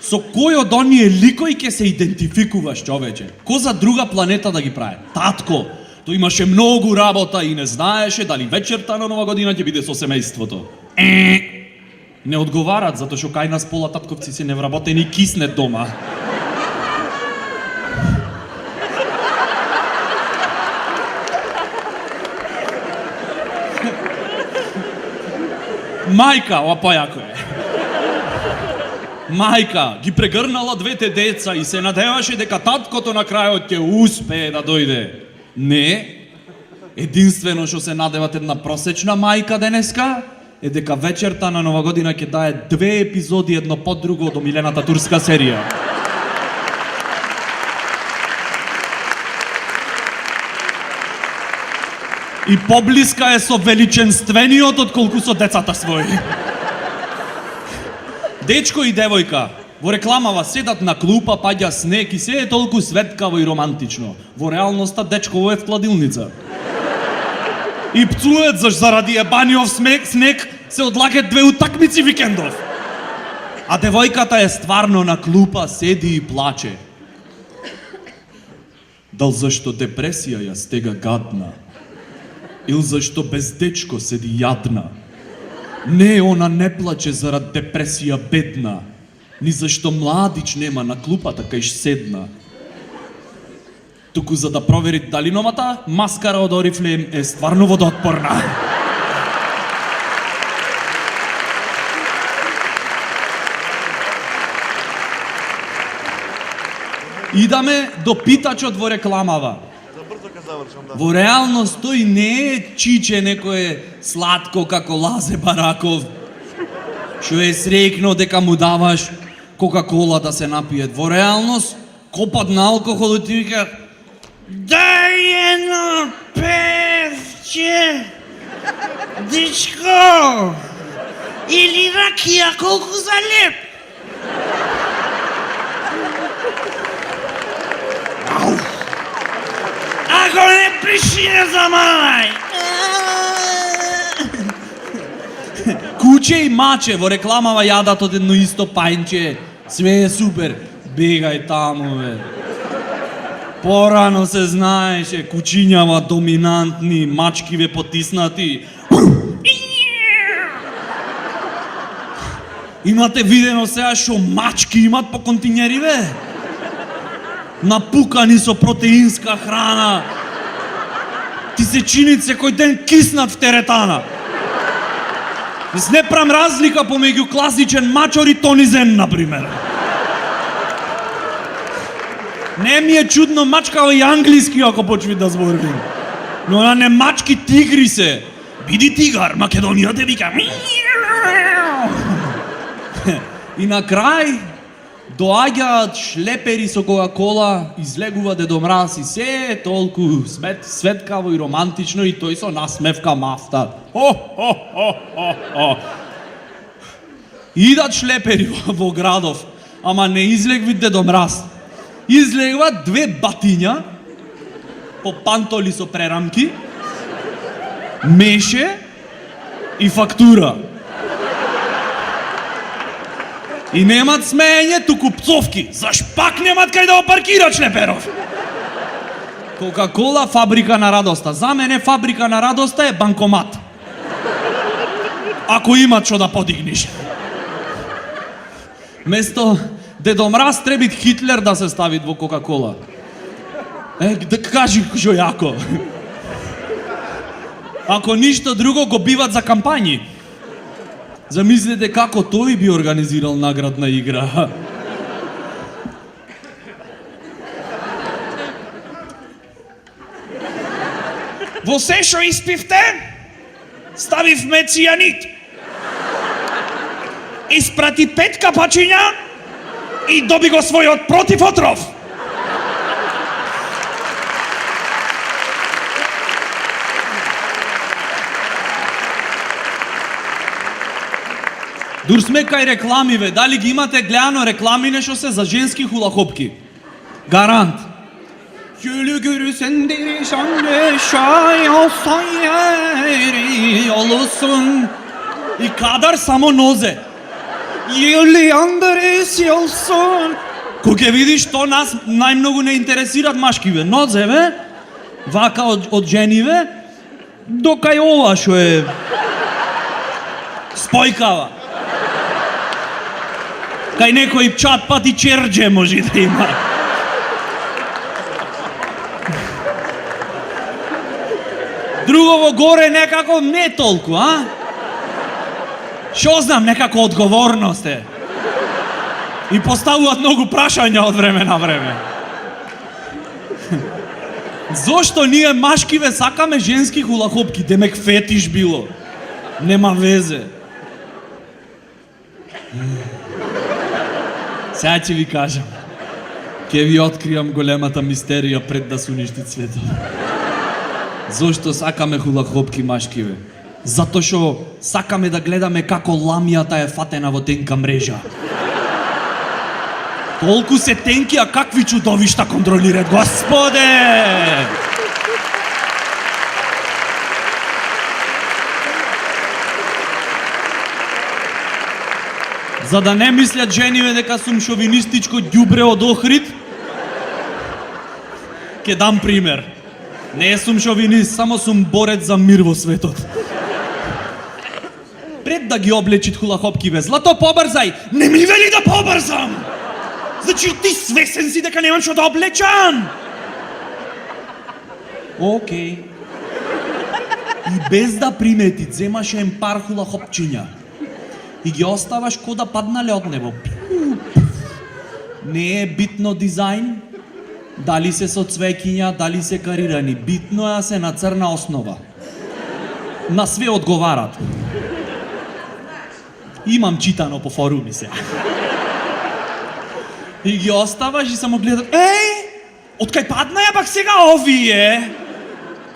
Со кој од оние ликои ќе се идентификуваш, човече? Ко за друга планета да ги прават? Татко, тој имаше многу работа и не знаеше дали вечерта на Нова година ќе биде со семејството. Не одговарат, затоа што кај нас пола татковци се невработени и киснет дома. Мајка, ова појако е. Мајка ги прегрнала двете деца и се надеваше дека таткото на крајот ќе успее да дојде. Не. Единствено што се надеват една просечна мајка денеска е дека вечерта на Нова година ќе дае 2 епизоди едно под друго од омилената турска серија. И поблиска е со величенствениот отколку со децата своји. Дечко и девојка во рекламава седат на клупа, паѓа снег и се е толку светкаво и романтично. Во реалноста дечково е в кладилница. И пцует заради ебаниов снег се одлагат 2 утакмици викендов. А девојката е стварно на клупа, седи и плаче. Дал зашто депресија ја стега гадна? Или зашто без дечко седи јадна? Не, она не плаче зарад депресија бедна, ни зашто младич нема на клупата кај седна. Туку за да провери дали новата маскара од Орифлейм е стварно водоотпорна. Идаме до питачот во рекламава. Во реалност тој не е чиче некое сладко како Лазе Бараков, што е срекнал дека му даваш Кока-кола да се напие. Во реалност, копат на алкохол и ти вика: Дај едно певче, дечко, или ракија колку за леп. Ако не приши, не заманај. Куче и маче во рекламава јадат од едно исто пајнче. Све е супер. Бегај таму, бе. Порано се знаеше, кучињава доминантни, мачкиве потиснати. Имате видено сега што мачки имат по континери, бе? Напукани со протеинска храна. Ти се чинит секој ден киснат в теретана. Мис не прам разлика помеѓу класичен мачор и тонизен, например. Не ми е чудно мачкава и англиски ако почви да зборим. Но на не мачки тигри се. Биди тигар, Македонија те вика. И на крај доаѓаат шлепери со Кока-кола, излегува Дедо Мраз и се е толку светкаво и романтично и тој со насмевка мафта. Идат шлепери во градов, ама не излегви Дедо Мраз. Излегват две батиња по пантоли со прерамки, меше и фактура. И немат смеење, туку пцовки. Заш пак немат кај да опаркират шлеперов? Кока-кола фабрика на радоста. За мене фабрика на радоста е банкомат. Ако имат што да подигниш. Место Дедо Мраз требит Хитлер да се стави во Кока-кола. Да кажи што јако. Ако ништо друго го биват за кампањи. Замислете како тој би организирал наградна игра. Во се што испивте, ставивме цијанид. Испрати 5 капачиња и доби го својот противотров. Дур сме кај реклами, бе. Дали ги имате гледано реклами нешто се за женски хулахопки? Гарант. Şöyle görürsen derişanlı şay olsan yeri olursun. I kadar samo noze. Ili Andres olsun. Кога видиш што нас најмногу не интересираат машкиве, нозе, бе. Вака од жениве, до кај ова што е спојкава. Кај некој чат пати черџе може да има. Другово горе некако не толку, а? Шо знам, некако одговорност е. И поставуваат многу прашања од време на време. Зошто ние машкиве сакаме женски хулахопки? Демек фетиш било. Нема везе. Сега ќе ви кажам. Ќе ви откриам големата мистерија пред да се уништи светот. Зошто сакаме хулахопки машкиве? Затоа што сакаме да гледаме како ламијата е фатена во тенка мрежа. Толку се тенки, а какви чудовишта контролираат, господе! За да не мислят жениве дека сум шовинистичко ѓубре од Охрид, ќе дам пример. Не сум шовинист, само сум борец за мир во светот. Пред да ги облечит хулахопки бе, злато побрзај! Не ми вели да побрзам! Значи ти свесен си дека немам што да облечам! Океј. И без да примети, земаш ем пар хулахопчиња. И ги оставаш ко да паднале од небо. Не е битно дизајн, Дали се со цвеќиња, дали се карирани, битно е да се на црна основа. На све одговарат. Имам читано по форуми се. И ги оставаш и само гледат, откај падна ја пак сега овие?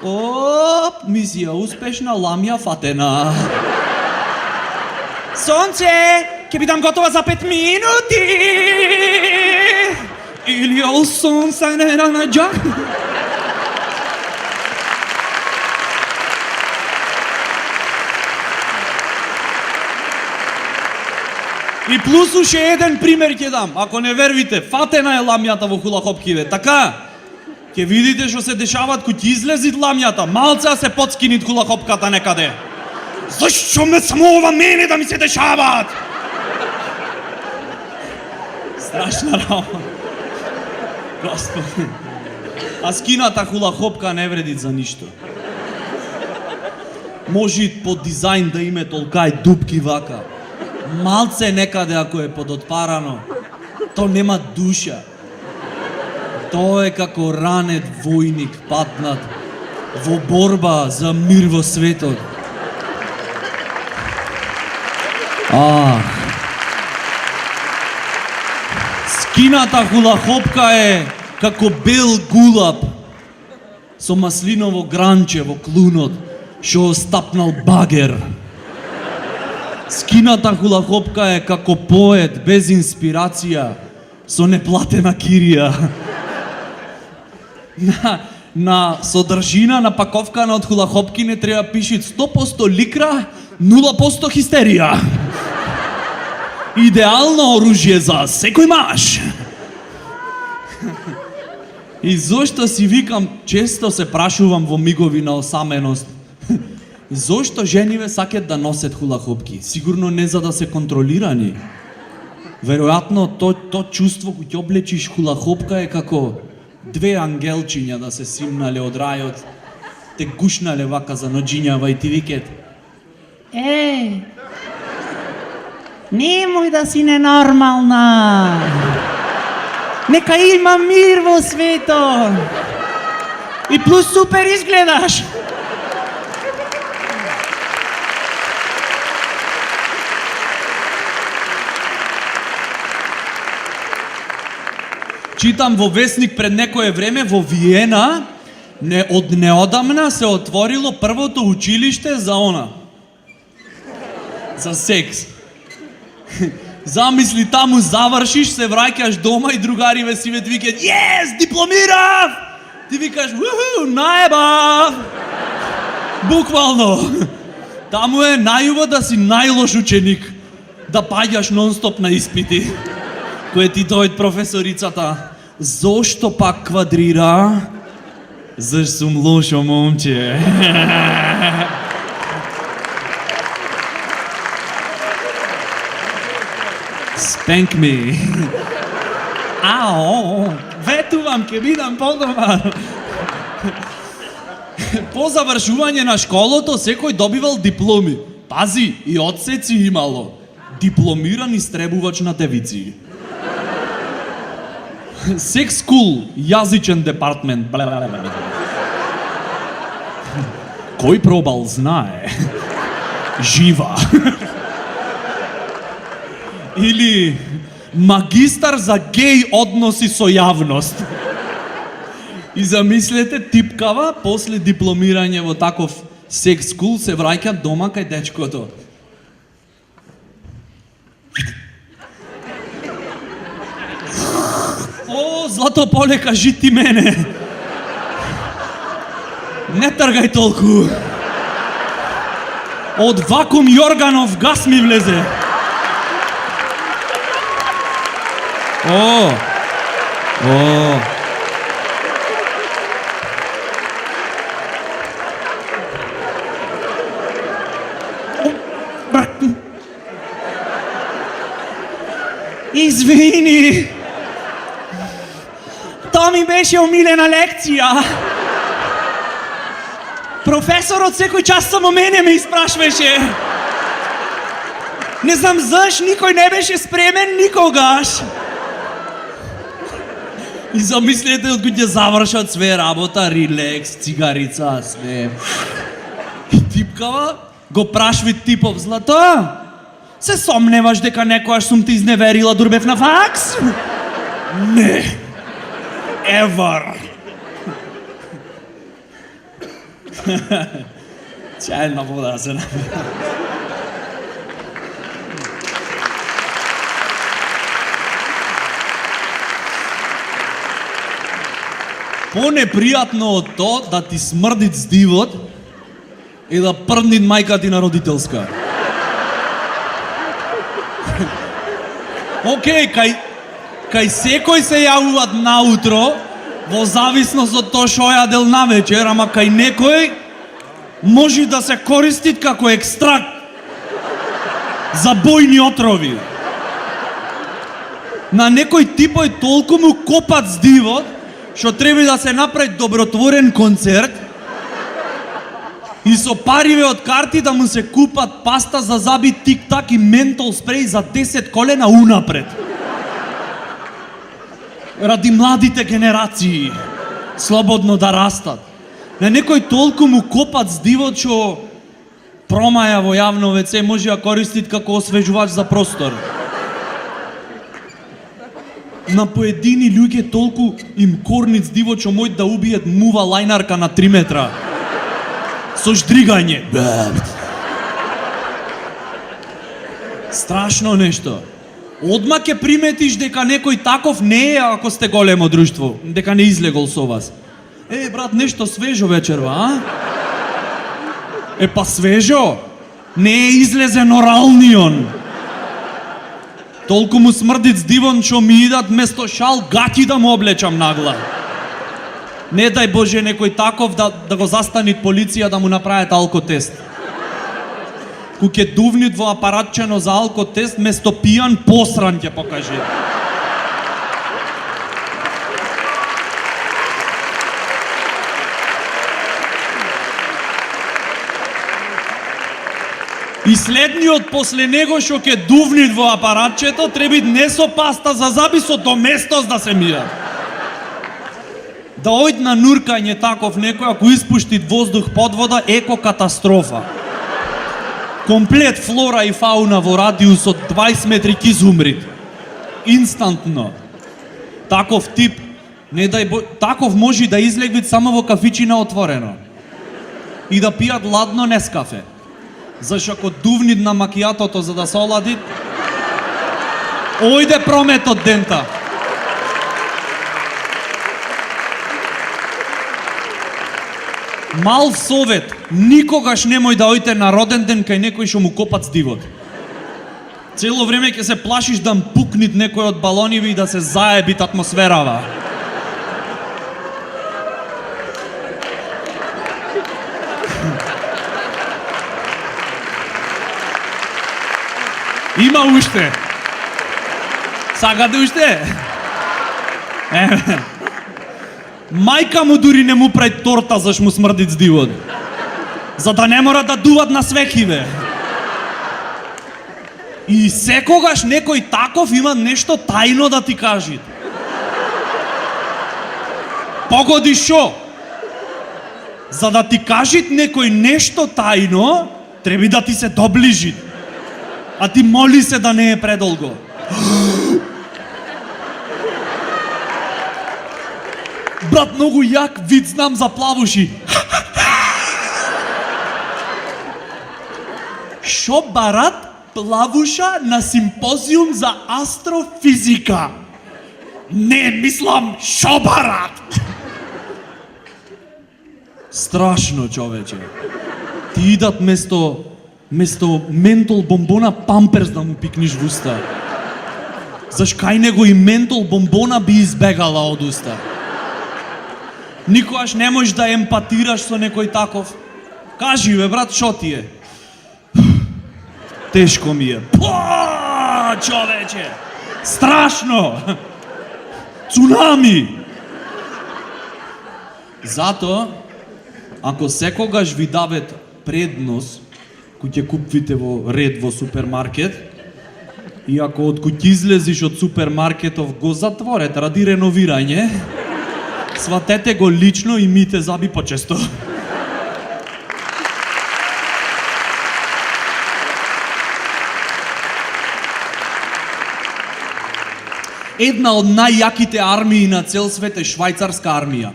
Оп, мисија успешна, ламја фатена. Сонце, ќе бидам готова за 5 минути. Или олсон са не на джак. И плюс уште еден пример ќе дам. Ако не вервите, фатена е ламјата во хулахопкиве. Така, ќе видите што се дешават кога ќе излезит ламјата. Малце се подскинит хулахопката некаде. Зашто ме само ова мене да ми се дешават? Страшна работа. Господи. А скината хулахопка не вреди за ништо. Може по дизајн да име толкај дупки вака. Малце некаде ако е подотпарано, то нема душа. Тоа е како ранет војник патнат во борба за мир во светот. Скината хулахопка е како бел гулаб со маслиново гранче во клунот што стапнал багер. Скината хулахопка е како поет без инспирација со неплатена кирија. На содржина на паковкана од хулахопки не треба пишит 100% ликра, 0% хистерија. Идеално оружје за секој маж. И зошто си викам, често се прашувам во мигови на осаменост, зошто жениве сакат да носат хулахопки? Сигурно не за да се контролирани. Веројатно то чувство кога ќе облечиш хулахопка е како две ангелчиња да се симнале од рајот, те гушнале вака за ноџињава и ти викат: Немој да си ненормална. Нека има мир во светот. И плюс супер изгледаш. Читам во весник пред некое време во Виена, од неодамна се отворило првото училиште за она. За секс. Замисли, таму завршиш, се враќаш дома и другариве си ве викаат: "Јес, дипломирав!" Ти викаш: "Уху, наебав!" Буквално. Таму е најубаво да си најлош ученик, да паѓаш нон-стоп на испити. Кој ти дојде професорицата: "Зошто пак квадрира?" "Зашто сум лошо момче." Spank me. Ао, ветувам, ке бидам подобар. По завршување на школото секој добивал дипломи. Пази, и одсеци имало. Дипломиран истребувач на девици. Секс скул, јазичен департмент. Кој пробал знае. Жива. Или магистар за геј односи со јавност. И замислете, типкава, после дипломирање во таков секс скул, се враќа дома кај дечкото. О, Злато Поле, кажи ти мене. Не тргај толку. Од вакуум Јорганов гас ми влезе. О. Извини. Тоа ми беше омилена лекција. Професорот секој час само мене ме испрашваше. Не знам заш, никој не беше спремен никогаш. И замислете од кога ќе завршат све работа, релакс, цигарица, све. И типкава, го прашви типов, злато, се сомневаш дека некојаш сум те изневерила дурбев на факс? Не. Ever. Чајна вода се напи. Понепријатно од тоа да ти смрди здивот и да прдни мајка ти на родителска. Океј, кај секој се јавуваат наутро, во зависност од тоа што јадел навечер, ама кај некој може да се користи како екстракт за бојни отрови. На некој типој толку му копат здивот, што треба да се направи добротворен концерт и со париве од карти да му се купат паста за заби, тик-так и ментол спреј за 10 колена унапред. Ради младите генерации слободно да растат. На некој толку му копат здивот што промаја во јавно WC може да користит како освежувач за простор. На поедини луѓе толку им корнит здивот што мојт да убиет мува лајнарка на 3 метра. Со ждригање. Страшно нешто. Одма ќе приметиш дека некој таков не е ако сте големо друштво, дека не излегол со вас. Брат, нешто свежо вечерва, а? Па свежо? Не е излезен оралнион. Толку му смрдит здивон што ми идат место шал гати да му облечам нагла. Не дај Боже некој таков да го застанит полиција да му направат алкотест. Ку ќе дувнит во апаратчено за алкотест, место пијан посран ќе покаже. И следниот после него што ќе дувнит во апаратчето треба не со паста за заби, со доместос да се мија. Да ојд на нуркање таков некој, ако испуштит воздух под вода, еко катастрофа. Комплет флора и фауна во радиус од 20 метри ќе изумрит. Инстантно. Таков тип, не дај таков може да излегвит само во кафичина отворено. И да пијат ладно Нескафе. Зашто ако дувнит на макијатото за да се олади, ојде промет од дента. Мал совет, никогаш немој да ојте на роден ден кај некој што му копат здивот. Цело време ќе се плашиш да пукнит некој од балониве и да се заебит атмосферава. Има уште. Сакате уште? Мајка му дури не му прави торта заш му смрдит здивот. За да не мора да дуват на свекиве. И секогаш некој таков има нешто тајно да ти кажи. Погоди шо? За да ти кажи некој нешто тајно, треба да ти се доближи. А ти моли се да не е предолго. Брат, многу јак вид знам за плавуши. Шо барат плавуша на симпозиум за астрофизика? Не, мислам, шо барат? Страшно, човече. Ти идат место ментол бомбона памперс да му пикниш в уста. Заш кај него и ментол бомбона би избегала од уста. Никогаш не можеш да емпатираш со некој таков. Кажи бе, брат, шо ти е? Тешко ми е. Човече! Страшно! Цунами! Затоа, ако секогаш ви дават предност, кој ќе купите во ред во супермаркет, И ако од куќи излезиш од супермаркетов, го затворете ради реновирање, сватете го лично и мите заби почесто. Една од најјаките армии на цел свет е швајцарска армија.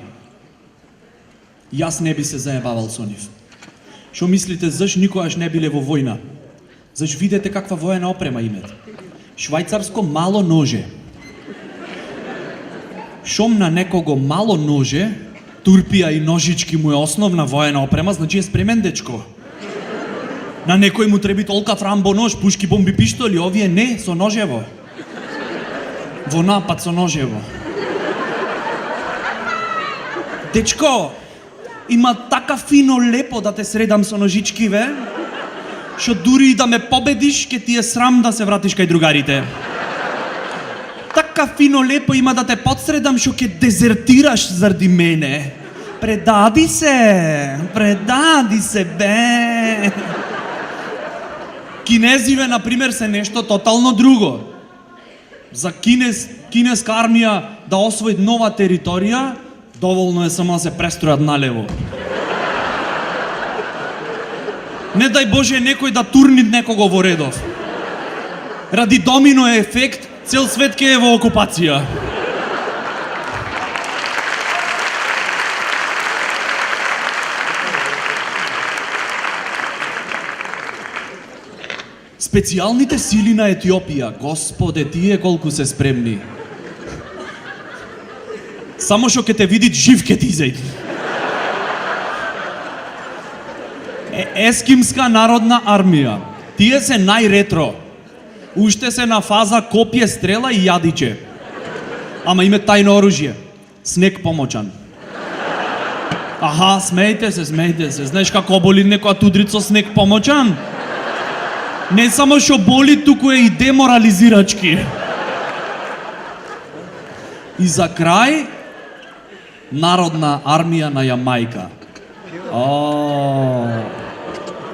Јас не би се заебавал со нив. Шо мислите, заш никогаш не биле во војна? Заш видете каква воена опрема имат? Швајцарско мало ноже. Шом на некого мало ноже, турпија и ножички му е основна воена опрема, значи е спремен дечко. На некој му треби толка фрамбо нож, пушки, бомби, пиштоли, овие не, со ножево. Во напад со ножево. Дечко, има така фино лепо да те средам со ножички, ве, шо дури и да ме победиш, ке ти е срам да се вратиш кај другарите. Така фино лепо има да те подсредам, шо ке дезертираш заради мене. Предади се, бе. Кинезиве, например, се нешто тотално друго. За кинеска армија да освои нова територија, доволно е само да се престројат налево. Не дај Боже некој да турни некого во редов. Ради домино ефект, цел свет ке е во окупација. Специјалните сили на Етиопија, господе, тие колку се спремни. Само што ке те видит жив ке ти изејди. Ескимска народна армија. Тие се најретро. Уште се на фаза копје, стрела и јадиче. Ама име тајно оружје. Снег помочан. Аха, смејте се. Знаеш како боли некоја тудрица снег помочан? Не само што боли, туку е и деморализирачки. И за крај, народна армија на Јамајка.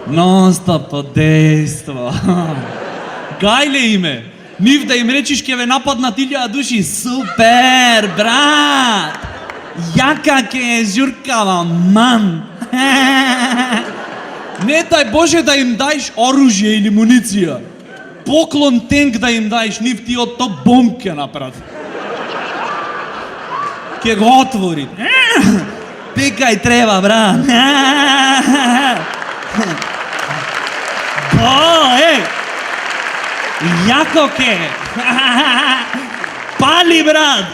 Нон-стоп дејство. Гајле име. Нив да им речиш ке ве нападнат 1000 души. Супер, брат! Јака ке е журкава, ман! Не дај Боже да им дајш оружје или муниција. Поклон тенк да им дајш, нив ти од то бомб ке направат. Ке го отвори. Пикај треба, брат. Јако ке. Пали, брат.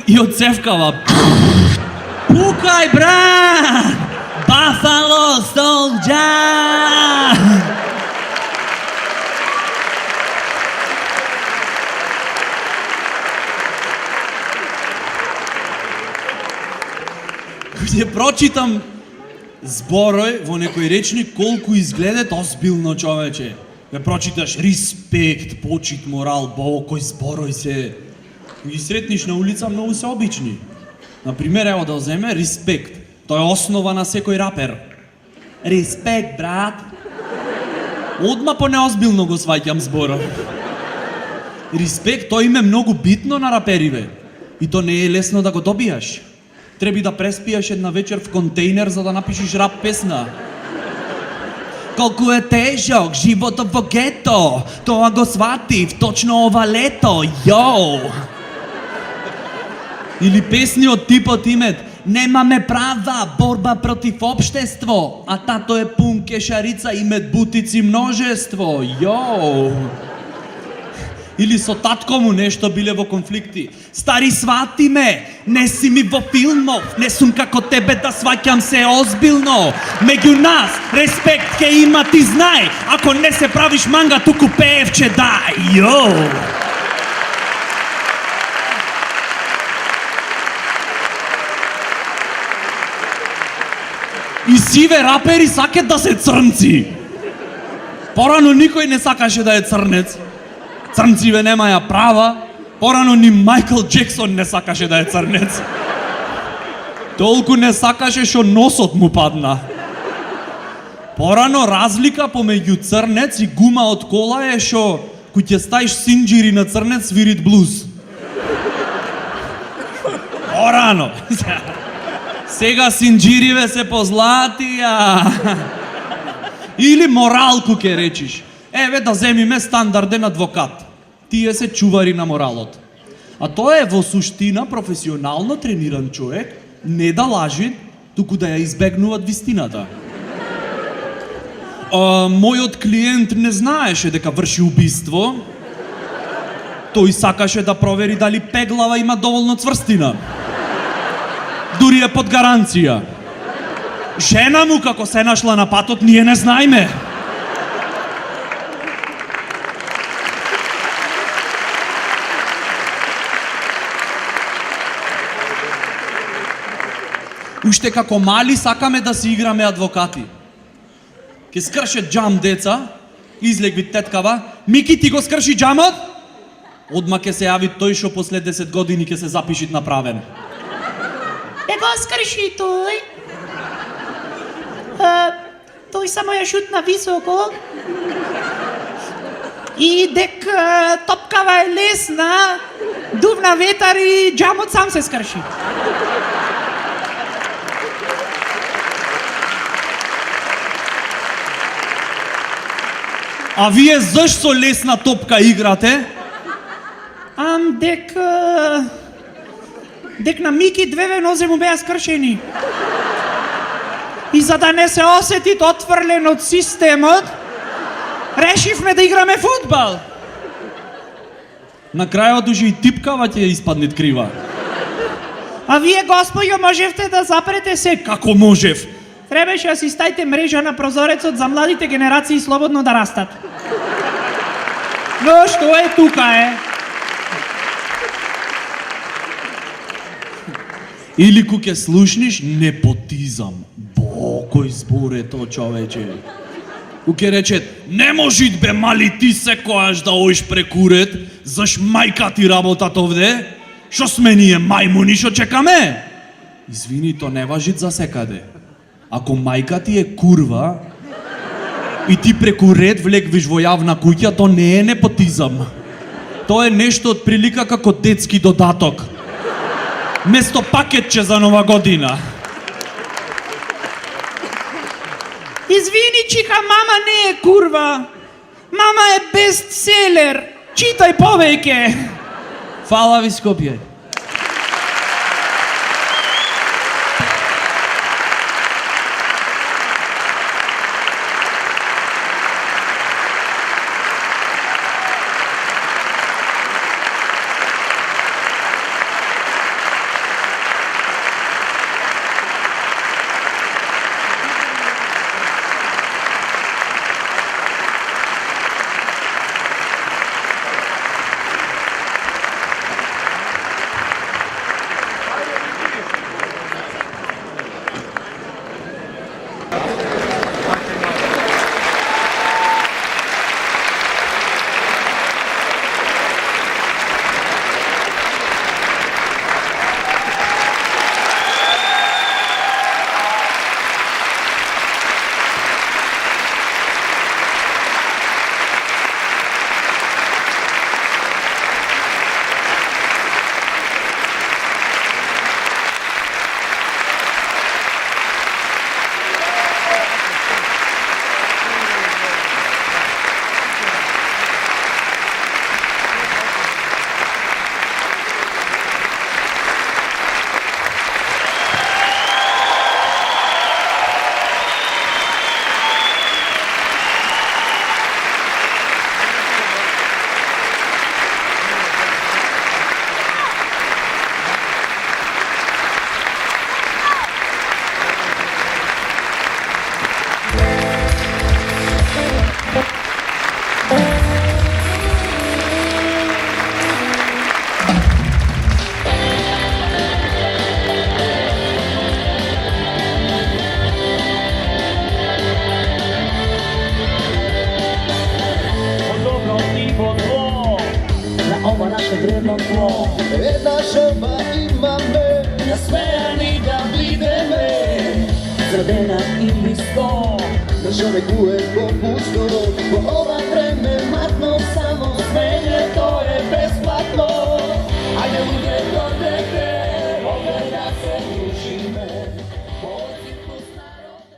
И од цевкава. Пукај, брат. Buffalo Soldier! Ќе прочитам зборој во некој речник колку изгледат озбилно, човече. Ќе прочиташ респект, почит, морал, кој зборој се. Ги сретниш на улица, многу се обични. Например, ево да земе респект. Тоа е основа на секој рапер. Респект, брат. Одма по неозбилно го сваќам зборов. Респект, тоа име многу битно на рапериве. И то не е лесно да го добијаш. Треби да преспијаш една вечер в контейнер за да напишеш рап песна. Колку е тежок животот во гето, тоа го сватив точно ова лето, јоу. Или песни од типот имет Немаме права, борба против општество, а тато е пун кешарица и медбутици множество, јоу. Или со татко му нешто биле во конфликти. Стари, свати ме, не си ми во филмов, не сум како тебе да сваќам се озбилно. Меѓу нас, респект ке има, ти знај, ако не се правиш манга, туку пеевче дај, јоу. И сиве рапери сакат да се црнци. Порано никој не сакаше да е црнец. Црнциве немаја права. Порано ни Майкл Джексон не сакаше да е црнец. Толку не сакаше што носот му падна. Порано разлика помеѓу црнец и гума од кола е што кој ќе ставиш синџири на црнец свирит блуз. Порано. Сега синџириве се позлатија. Или моралку ке речиш. Еве да земиме стандарден адвокат. Тие се чувари на моралот. А тоа е во суштина професионално трениран човек, не да лажи, туку да ја избегнуваат вистината. Мојот клиент не знаеше дека врши убиство. Тој сакаше да провери дали пеглава има доволно цврстина. Дури е под гаранција. Жена му како се нашла на патот, ние не знаеме. Уште како мали сакаме да си играме адвокати. Ке скрше џам деца, излегви теткава, Мики ти го скрши џамот? Одма ке се јави тој што после 10 години ке се запишит направен. Не го скрши тој. Тој само ја шутна високо. И дек топкава е лесна, дувна ветар и џамот сам се скрши. А вие зашто лесна топка играте? Дек на Мики две нозе му беа скршени. И за да не се осети отфрлен од системот, решивме да играме фудбал. На крајот ужи и типкава ќе испадне крива. А вие, господјо, можевте да запрете се. Како можев? Требаше да си ставите мрежа на прозорецот за младите генерации слободно да растат. Но што е тука е? Или ку ќе слушниш непотизам. Кој збор е то, човече? Ку ќе речет, не можит бе мали ти секојаш да оиш прекурет, заш мајка ти работат овде? Шо сме ние мајмуни шо чекаме? Извини, то не важит за секаде. Ако мајка ти е курва и ти преку ред влегвиш во јавна куќа, то не е непотизам. Тоа е нешто од прилика како детски додаток. Место пакетче за нова година. Извини, чика, мама не е курва. Мама е бестселер. Читај повеќе. Фала ви, Скопје. ова наше древно тło. Една желба имаме, на смејани да бидеме, зрадена или сто, Države kuje po pustovo, po ova